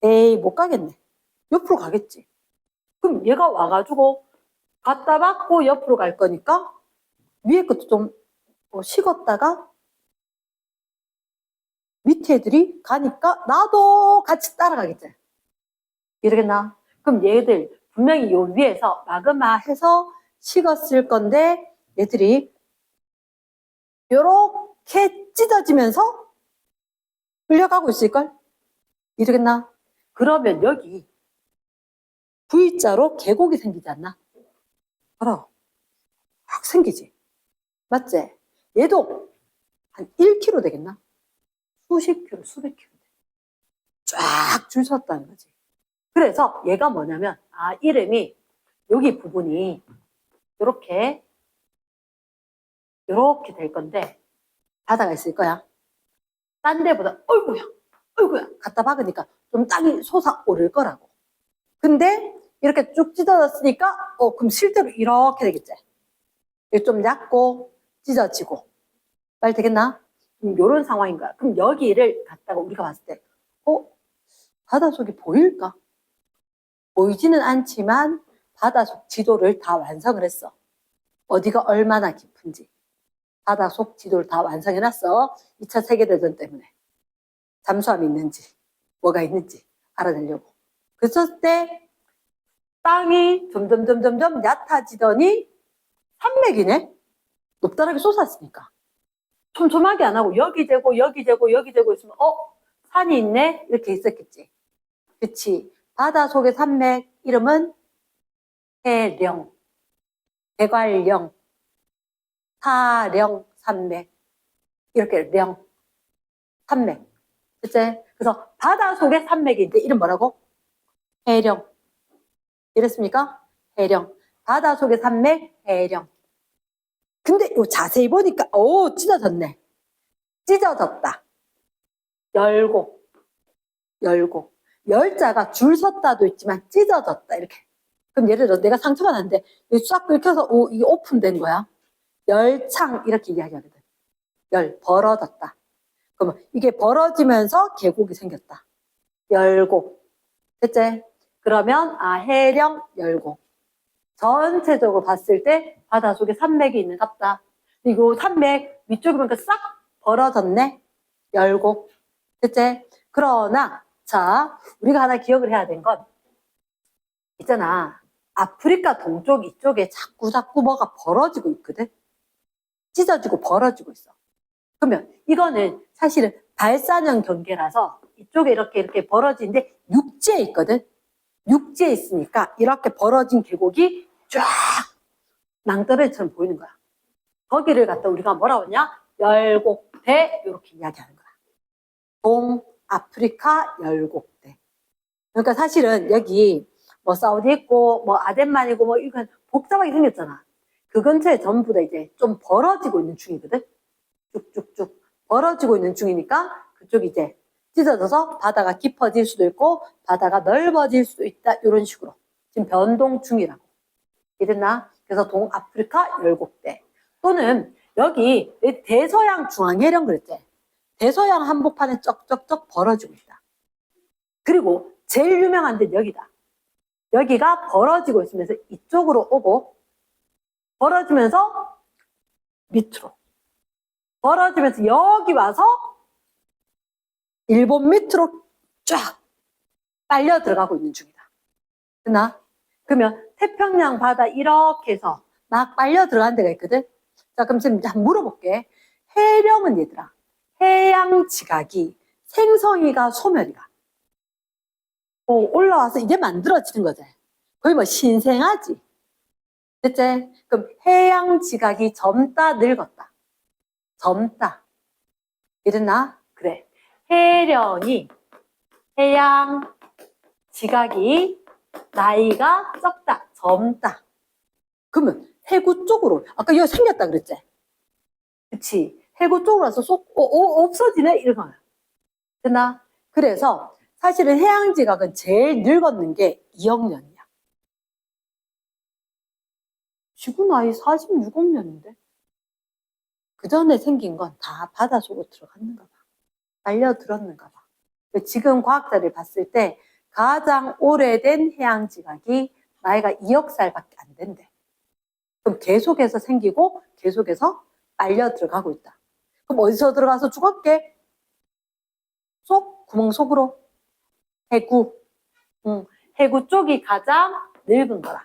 에이, 못 가겠네. 옆으로 가겠지. 그럼 얘가 와가지고 갖다 받고 옆으로 갈 거니까 위에 것도 좀 식었다가 밑에 애들이 가니까 나도 같이 따라가겠지. 이러겠나? 그럼 얘들 분명히 요 위에서 마그마 해서 식었을 건데 얘들이 요렇게 찢어지면서 흘려가고 있을걸? 이러겠나? 그러면 여기 V자로 계곡이 생기지 않나? 알아. 확 생기지. 맞지? 얘도 한 1km 되겠나? 수십 킬로, 수백 킬로 돼. 쫙 줄 섰다는 거지. 그래서 얘가 뭐냐면 이름이 여기 부분이 이렇게 될 건데 바다가 있을 거야. 딴 데보다 어이구야 갖다 박으니까 좀 땅이 솟아오를 거라고. 근데 이렇게 쭉 찢어졌으니까 그럼 실제로 이렇게 되겠지. 좀 얕고 찢어지고 말 되겠나? 이런 상황인 거야. 그럼 여기를 갖다가 우리가 봤을 때 바닷속이 보일까? 보이지는 않지만 바닷속 지도를 다 완성을 했어. 어디가 얼마나 깊은지 바닷속 지도를 다 완성해놨어. 2차 세계대전 때문에 잠수함이 있는지 뭐가 있는지 알아내려고. 그랬을 때 땅이 점점 얕아지더니 산맥이네. 높다랗게 솟았으니까 촘촘하게 안 하고 여기 되고 있으면 산이 있네 이렇게 있었겠지. 그치. 바다 속의 산맥 이름은 해령, 대관령, 사령 산맥 이렇게 령 산맥. 그치? 그래서 바다 속의 산맥인데 이름 뭐라고? 해령. 이랬습니까? 해령. 바다 속의 산맥 해령. 근데 요 자세히 보니까 찢어졌네. 찢어졌다. 열고 열자가 줄 섰다도 있지만 찢어졌다 이렇게. 그럼 예를 들어 내가 상처가 났는데 싹 긁혀서 이게 오픈된 거야. 열창 이렇게 이야기하거든. 벌어졌다. 그러면 이게 벌어지면서 계곡이 생겼다. 열곡. 그치? 그러면 해령 열곡. 전체적으로 봤을 때 바닷속에 산맥이 있는 같다. 그리고 산맥 위쪽에 보니까 싹 벌어졌네. 열곡. 그치? 그러나 자, 우리가 하나 기억을 해야 된 건 있잖아. 아프리카 동쪽 이쪽에 자꾸 뭐가 벌어지고 있거든. 찢어지고 벌어지고 있어. 그러면 이거는 사실은 발산형 경계라서 이쪽에 이렇게 벌어지는데 육지에 있거든. 육지에 있으니까 이렇게 벌어진 계곡이 쫙 낭떠러지처럼 보이는 거야. 거기를 갖다 우리가 뭐라고 하냐? 열곡대 이렇게 이야기하는 거야. 동아프리카 열곡대. 그러니까 사실은 여기 뭐 사우디 있고 뭐 아덴만 있고 뭐 이건 복잡하게 생겼잖아. 그 근처에 전부 다 이제 좀 벌어지고 있는 중이거든. 쭉쭉쭉 벌어지고 있는 중이니까 그쪽이 이제 찢어져서 바다가 깊어질 수도 있고 바다가 넓어질 수도 있다. 이런 식으로 지금 변동 중이라고. 이랬나? 그래서 동아프리카 열곡대 또는 여기 대서양 중앙해령 그랬지. 대서양 한복판에 쩍쩍쩍 벌어지고 있다. 그리고 제일 유명한 데는 여기다. 여기가 벌어지고 있으면서 이쪽으로 오고 벌어지면서 밑으로 벌어지면서 여기 와서 일본 밑으로 쫙 빨려 들어가고 있는 중이다. 됐나? 그러면 태평양 바다 이렇게 해서 막 빨려 들어가는 데가 있거든. 자, 그럼 지금 한번 물어볼게. 해령은 얘들아, 해양 지각이 생성이가 소멸이가 올라와서 이게 만들어지는 거지. 거의 뭐 신생아지. 됐지? 그럼 해양 지각이 젊다 늙었다. 젊다. 이랬나? 그래. 해령이 해양 지각이 나이가 적다. 젊다. 그러면 해구 쪽으로 아까 여기 생겼다 그랬지? 그치? 해구 쪽으로 와서 없어지네? 이런 거야. 됐나? 그래서 사실은 해양 지각은 제일 늙었는 게 2억 년이야. 지구 나이 46억 년인데? 그 전에 생긴 건 다 바닷속으로 들어갔는가 봐. 빨려들었는가 봐. 지금 과학자들 봤을 때 가장 오래된 해양 지각이 나이가 2억 살밖에 안 된대. 그럼 계속해서 생기고 계속해서 빨려 들어가고 있다. 그럼 어디서 들어가서 죽었게? 구멍 속으로. 해구. 해구 쪽이 가장 늙은 거라.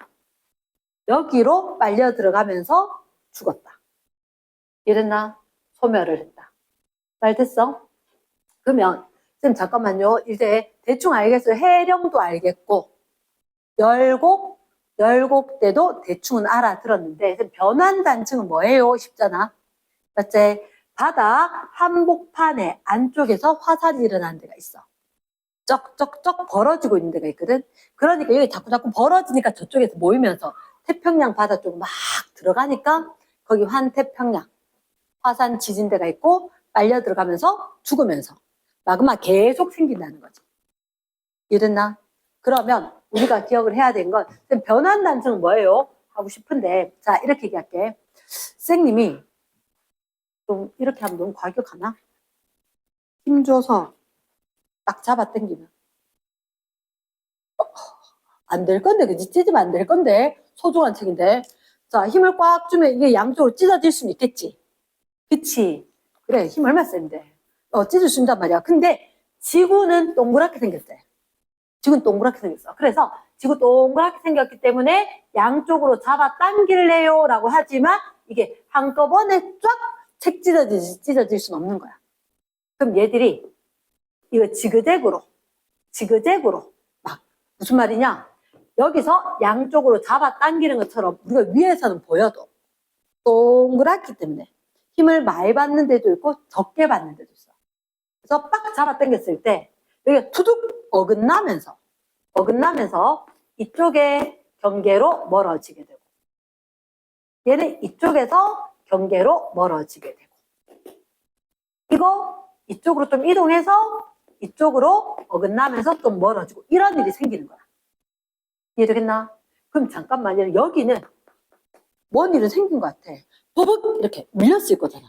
여기로 빨려 들어가면서 죽었다. 이랬나? 소멸을 했다. 말 됐어? 그러면 지금 잠깐만요. 이제 대충 알겠어요. 해령도 알겠고 열곡대도 대충은 알아들었는데 변환단층은 뭐예요? 쉽잖아. 맞지? 바다 한복판에 안쪽에서 화산이 일어나는 데가 있어. 쩍쩍쩍 벌어지고 있는 데가 있거든. 그러니까 여기 자꾸 벌어지니까 저쪽에서 모이면서 태평양 바다 쪽으로 막 들어가니까 거기 환태평양 화산 지진대가 있고 빨려 들어가면서 죽으면서 마그마 계속 생긴다는 거지. 이해됐나? 그러면 우리가 기억을 해야 되는 건 변환 단층은 뭐예요? 하고 싶은데 자 이렇게 얘기할게. 선생님이 좀 이렇게 하면 너무 과격하나? 힘줘서 딱 잡아 당기면 안 될 건데 그치? 찢으면 안 될 건데 소중한 책인데 자 힘을 꽉 주면 이게 양쪽으로 찢어질 수는 있겠지. 그치? 그래 힘 얼마 센데 찢을 수 있단 말이야. 근데 지구는 동그랗게 생겼대. 지구는 동그랗게 생겼어. 그래서 지구 동그랗게 생겼기 때문에 양쪽으로 잡아 당길래요 라고 하지만 이게 한꺼번에 쫙 책 찢어질 수는 없는 거야. 그럼 얘들이 이거 지그재그로 막 무슨 말이냐? 여기서 양쪽으로 잡아 당기는 것처럼 우리가 위에서는 보여도 동그랗기 때문에 힘을 많이 받는 데도 있고 적게 받는 데도 있어. 그래서 빡 잡아 당겼을 때 여기가 투둑 어긋나면서 이쪽의 경계로 멀어지게 되고 얘는 이쪽에서 경계로 멀어지게 되고 이거 이쪽으로 좀 이동해서 이쪽으로 어긋나면서 좀 멀어지고 이런 일이 생기는 거야. 이해되겠나? 그럼 잠깐만요. 여기는 뭔 일이 생긴 것 같아. 부북 이렇게 밀렸을 거잖아.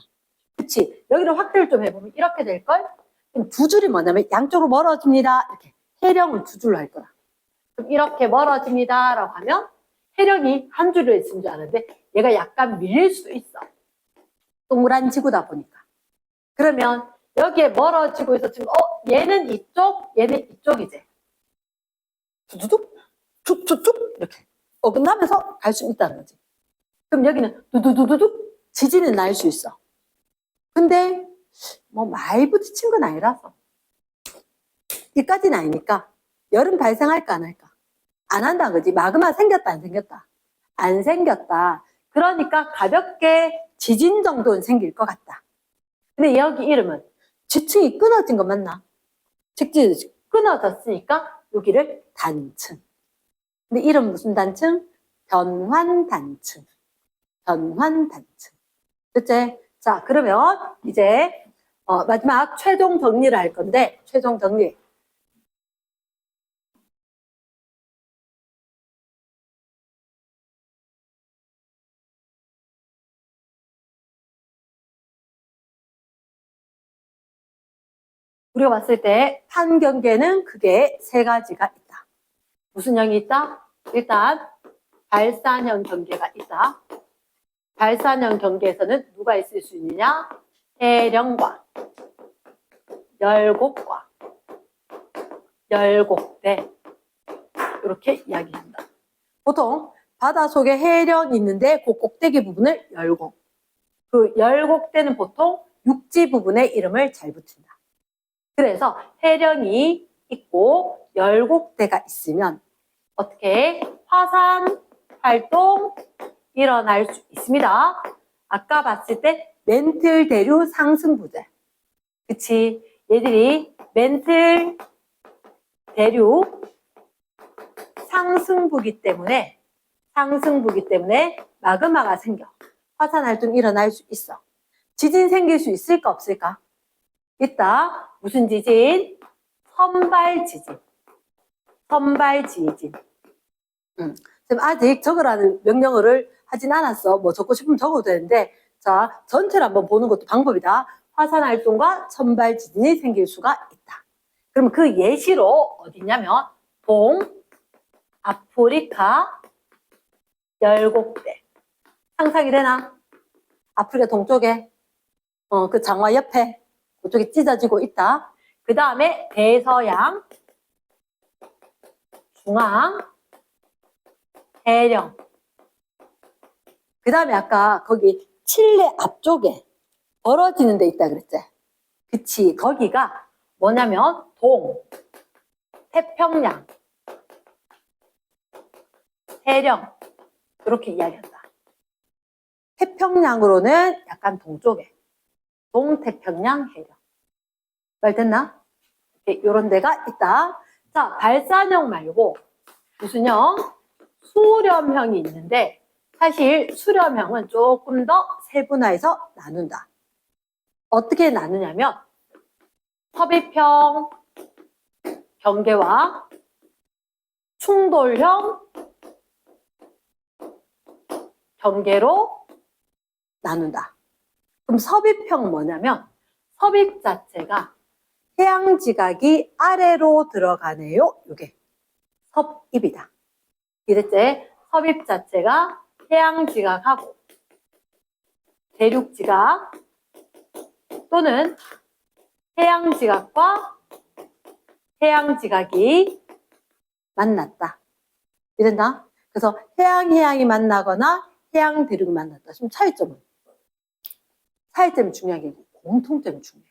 그치? 여기를 확대를 좀 해보면 이렇게 될걸? 그럼 두 줄이 뭐냐면 양쪽으로 멀어집니다. 이렇게 해령을 두 줄로 할 거야. 그럼 이렇게 멀어집니다 라고 하면 해령이 한 줄로 있는 줄 아는데 얘가 약간 밀릴 수도 있어. 동그란 지구다 보니까. 그러면 여기에 멀어지고 있어. 지금 얘는 이쪽, 얘는 이쪽이지. 두두둑, 쭉쭉쭉 이렇게 어긋나면서 갈 수 있다는 거지. 그럼 여기는 두두두두둑 지진이 날 수 있어. 근데 뭐 많이 부딪힌 건 아니라서 이까지는 아니니까 열은 발생할까 안 할까? 안 한다는 거지. 마그마 생겼다 안 생겼다? 안 생겼다. 그러니까 가볍게 지진 정도는 생길 것 같다. 근데 여기 이름은 지층이 끊어진 거 맞나? 직진이 끊어졌으니까 여기를 단층. 근데 이름 무슨 단층? 변환단층. 변환단층. 됐지? 자, 그러면 이제 마지막 최종 정리를 할 건데 최종 정리. 우리가 봤을 때 판경계는 크게 세 가지가 있다. 무슨 형이 있다? 일단 발산형 경계가 있다. 발산형 경계에서는 누가 있을 수 있느냐? 해령과 열곡과 열곡대 이렇게 이야기한다. 보통 바다 속에 해령이 있는데 그 꼭대기 부분을 열곡. 그 열곡대는 보통 육지 부분의 이름을 잘 붙인다. 그래서 해령이 있고 열곡대가 있으면 어떻게 화산 활동 일어날 수 있습니다. 아까 봤을 때 멘틀 대류 상승부재. 그치? 얘들이 멘틀 대류 상승부기 때문에 마그마가 생겨. 화산 활동이 일어날 수 있어. 지진 생길 수 있을까 없을까? 있다. 무슨 지진? 선발 지진. 선발 지진. 지금 아직 적으라는 명령어를 하진 않았어. 뭐 적고 싶으면 적어도 되는데 자 전체를 한번 보는 것도 방법이다. 화산 활동과 선발 지진이 생길 수가 있다. 그럼 그 예시로 어디냐면 동아프리카 열곡대. 상상이 되나? 아프리카 동쪽에 그 장화 옆에 그쪽이 찢어지고 있다. 그 다음에 대서양, 중앙, 해령. 그 다음에 아까 거기 칠레 앞쪽에 벌어지는 데 있다 그랬지? 그치. 거기가 뭐냐면 태평양, 해령 이렇게 이야기한다. 태평양으로는 약간 동쪽에 동태평양 해령. 말 됐나? 이런 데가 있다. 자, 발산형 말고 무슨 형? 수렴형이 있는데 사실 수렴형은 조금 더 세분화해서 나눈다. 어떻게 나누냐면 섭입형, 경계와 충돌형, 경계로 나눈다. 그럼 섭입형 뭐냐면 섭입 자체가 해양지각이 아래로 들어가네요. 이게 섭입이다. 이랬지? 섭입 자체가 해양지각하고 대륙지각 또는 해양지각과 해양지각이 만났다. 이랬나? 그래서 해양이 만나거나 해양대륙이 만났다. 지금 차이점이 중요한 게 공통점이 중요해.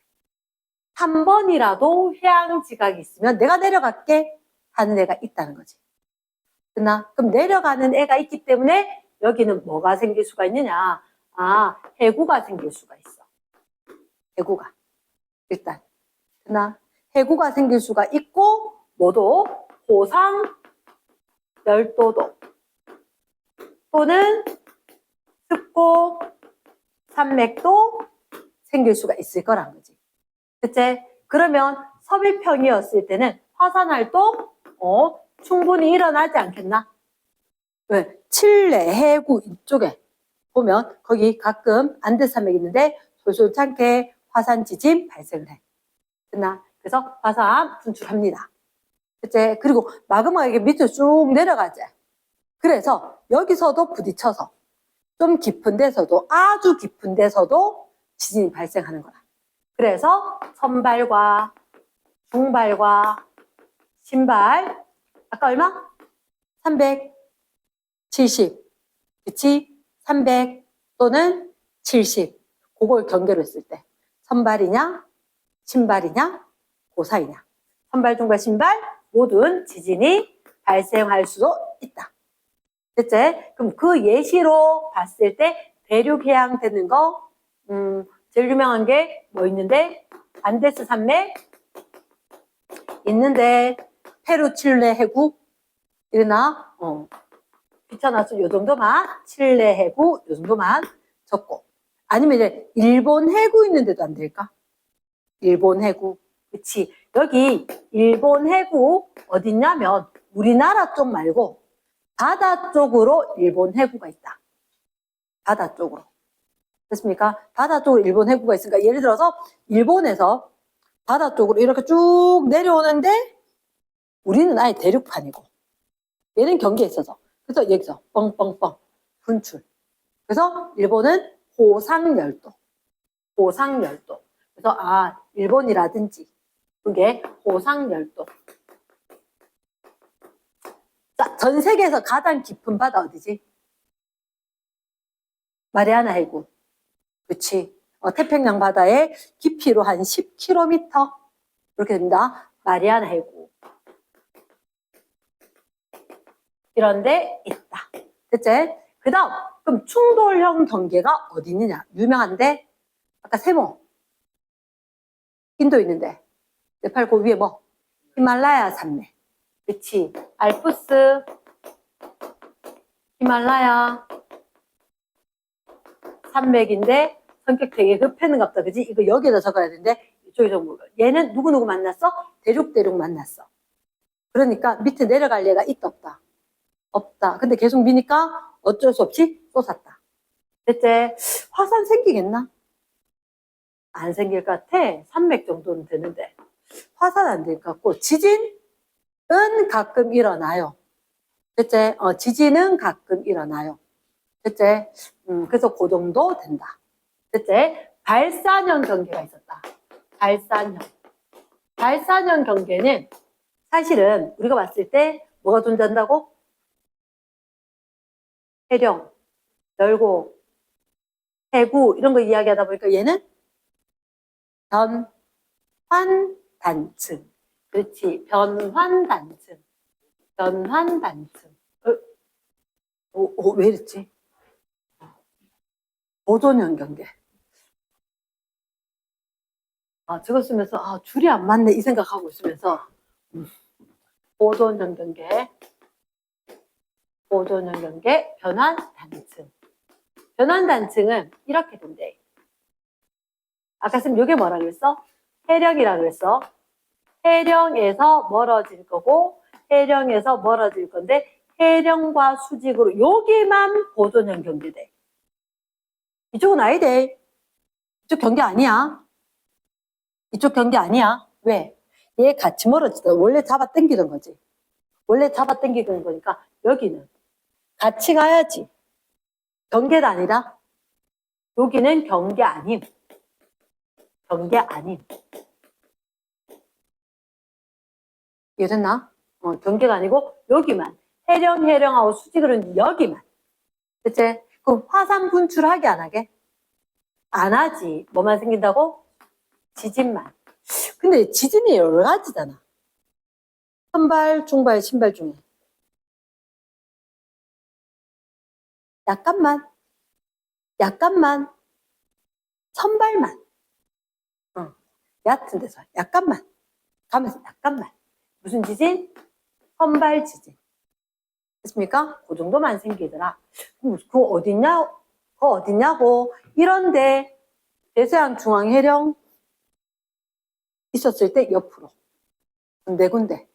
한 번이라도 해양지각이 있으면 내가 내려갈게 하는 애가 있다는 거지. 그럼 내려가는 애가 있기 때문에 여기는 뭐가 생길 수가 있느냐? 아, 해구가 생길 수가 있어. 해구가. 일단. 해구가 생길 수가 있고, 뭐도 고상 열도도 또는 습고 산맥도 생길 수가 있을 거란 거지. 그치? 그러면 섭입형이었을 때는 화산활동 충분히 일어나지 않겠나? 왜? 칠레 해구 이쪽에 보면 거기 가끔 안데산맥이 있는데 솔솔찮게 화산 지진 발생을 해. 그래서 화산 분출합니다. 그치? 그리고 마그마가 이게 밑으로 쭉 내려가지. 그래서 여기서도 부딪혀서 좀 깊은 데서도 아주 깊은 데서도 지진이 발생하는 거야. 그래서 선발과 중발과 신발 아까 얼마? 370 그치? 300 또는 70 그걸 경계로 했을 때 선발이냐 신발이냐 고사이냐 선발 중발 신발 모든 지진이 발생할 수도 있다. 됐지? 그럼 그 예시로 봤을 때 대륙 해양 되는 거 제일 유명한 게 뭐 있는데 안데스 산맥 있는데 페루 칠레 해구 이러나 귀찮아서 요 정도만 칠레 해구 요 정도만 적고 아니면 이제 일본 해구 있는데도 안 될까? 일본 해구 그치 여기 일본 해구 어딨냐면 우리나라 쪽 말고 바다 쪽으로 일본 해구가 있다. 바다 쪽으로. 됐습니까? 바다 쪽으로 일본 해구가 있으니까 예를 들어서 일본에서 바다 쪽으로 이렇게 쭉 내려오는데 우리는 아예 대륙판이고 얘는 경계에 있어서 그래서 여기서 뻥뻥뻥 분출. 그래서 일본은 호상열도. 호상열도. 그래서 일본이라든지 그게 호상열도. 자, 전 세계에서 가장 깊은 바다 어디지? 마리아나 해구. 그치. 태평양 바다의 깊이로 한 10km. 이렇게 됩니다. 마리아나 해구. 이런 데 있다. 됐지? 그 다음, 그럼 충돌형 경계가 어디 있느냐? 유명한데, 아까 세모. 인도 있는데. 네팔 그 위에 뭐? 히말라야 산맥. 그치. 알프스, 히말라야 산맥인데, 성격 되게 급했는갑다. 그지? 이거 여기에다 적어야 되는데, 이쪽에서 뭐, 얘는 누구누구 만났어? 대륙 만났어. 그러니까 밑에 내려갈 얘가 있다, 없다? 없다. 근데 계속 미니까 어쩔 수 없이 쏟았다. 대체 화산 생기겠나? 안 생길 것 같아. 산맥 정도는 되는데. 화산 안 될 것 같고, 지진은 가끔 일어나요. 대체 지진은 가끔 일어나요. 대체 그래서 그 정도 된다. 대체 발산형 경계가 있었다. 발산형 경계는 사실은 우리가 봤을 때 뭐가 존재한다고? 해령, 열고, 해구 이런 거 이야기하다 보니까 얘는 변환단층. 그렇지. 변환단층. 왜 이랬지? 보존형 경계. 저거 쓰면서 줄이 안 맞네 이 생각하고 있으면서 보존형 경계 변환 단층. 변환 단층은 이렇게 된대. 아까 쌤 이게 뭐라 그랬어? 해령이라 그랬어. 해령에서 멀어질 거고 해령에서 멀어질 건데 해령과 수직으로 여기만 보존형 경계돼. 이쪽은 아니대. 이쪽 경계 아니야. 이쪽 경계 아니야. 왜? 얘 같이 멀어지다. 원래 잡아 당기던 거지. 원래 잡아 당기던 거니까 여기는 같이 가야지. 경계가 아니라 여기는 경계 아님. 경계 아님. 이해됐나? 경계가 아니고 여기만. 해령하고 수직으로는 여기만. 그치? 그럼 화산 분출하게 안 하게? 안 하지. 뭐만 생긴다고? 지진만. 근데 지진이 여러 가지잖아. 선발, 중발, 신발 중에. 약간만. 선발만. 얕은 데서 약간만. 가면서 약간만. 무슨 지진? 선발 지진. 됐습니까? 그 정도만 생기더라. 그거 어딨냐고. 이런데 대서양 중앙 해령 있었을 때 옆으로 군데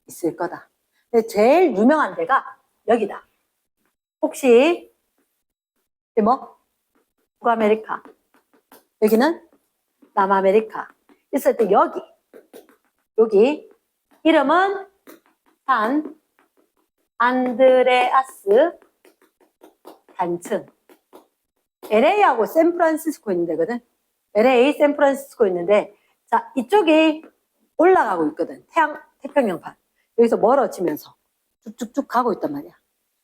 있을 거다. 근데 제일 유명한 데가 여기다. 혹시 뭐? 북아메리카. 여기는 남아메리카. 있을 때 여기 이름은 산 안드레아스 단층. LA하고 샌프란시스코 있는 데거든. LA, 샌프란시스코 있는데, 자, 이쪽이 올라가고 있거든. 태평양판. 여기서 멀어지면서 쭉쭉쭉 가고 있단 말이야.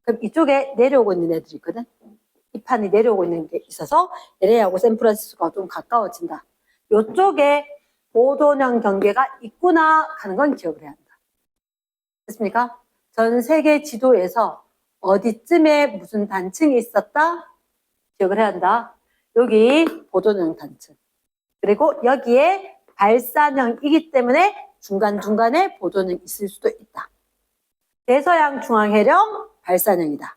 그럼 이쪽에 내려오고 있는 애들이 있거든. 이 판이 내려오고 있는 게 있어서 LA하고 샌프란시스코가 좀 가까워진다. 이쪽에 보존형 경계가 있구나 하는 건 기억을 해야 한다. 됐습니까? 전 세계 지도에서 어디쯤에 무슨 단층이 있었다? 기억을 해야 한다. 여기 보존형 단층. 그리고 여기에 발산형이기 때문에 중간중간에 보존형이 있을 수도 있다. 대서양 중앙해령 발산형이다.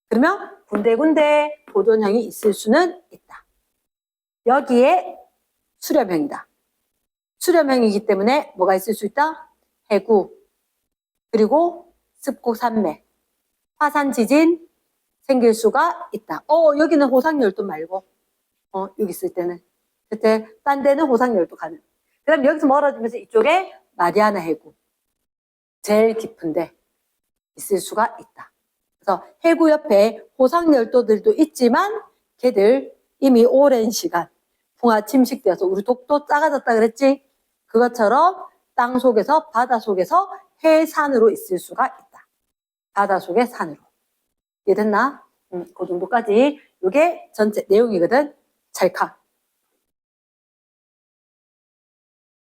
그러면 군데군데 보존형이 있을 수는 있다. 여기에 수렴형이다. 수렴형이기 때문에 뭐가 있을 수 있다? 해구, 그리고 습곡 산맥, 화산 지진 생길 수가 있다. 여기는 호상열도 말고, 여기 있을 때는. 그때, 딴 데는 호상열도 가능. 그 다음 여기서 멀어지면서 이쪽에 마리아나 해구. 제일 깊은데 있을 수가 있다. 그래서 해구 옆에 호상열도들도 있지만, 걔들 이미 오랜 시간 풍화 침식되어서 우리 독도 작아졌다 그랬지? 그것처럼 땅 속에서, 바다 속에서 해산으로 있을 수가 있다. 바다 속의 산으로. 이해됐나? 그 정도까지. 이게 전체 내용이거든. 찰칵.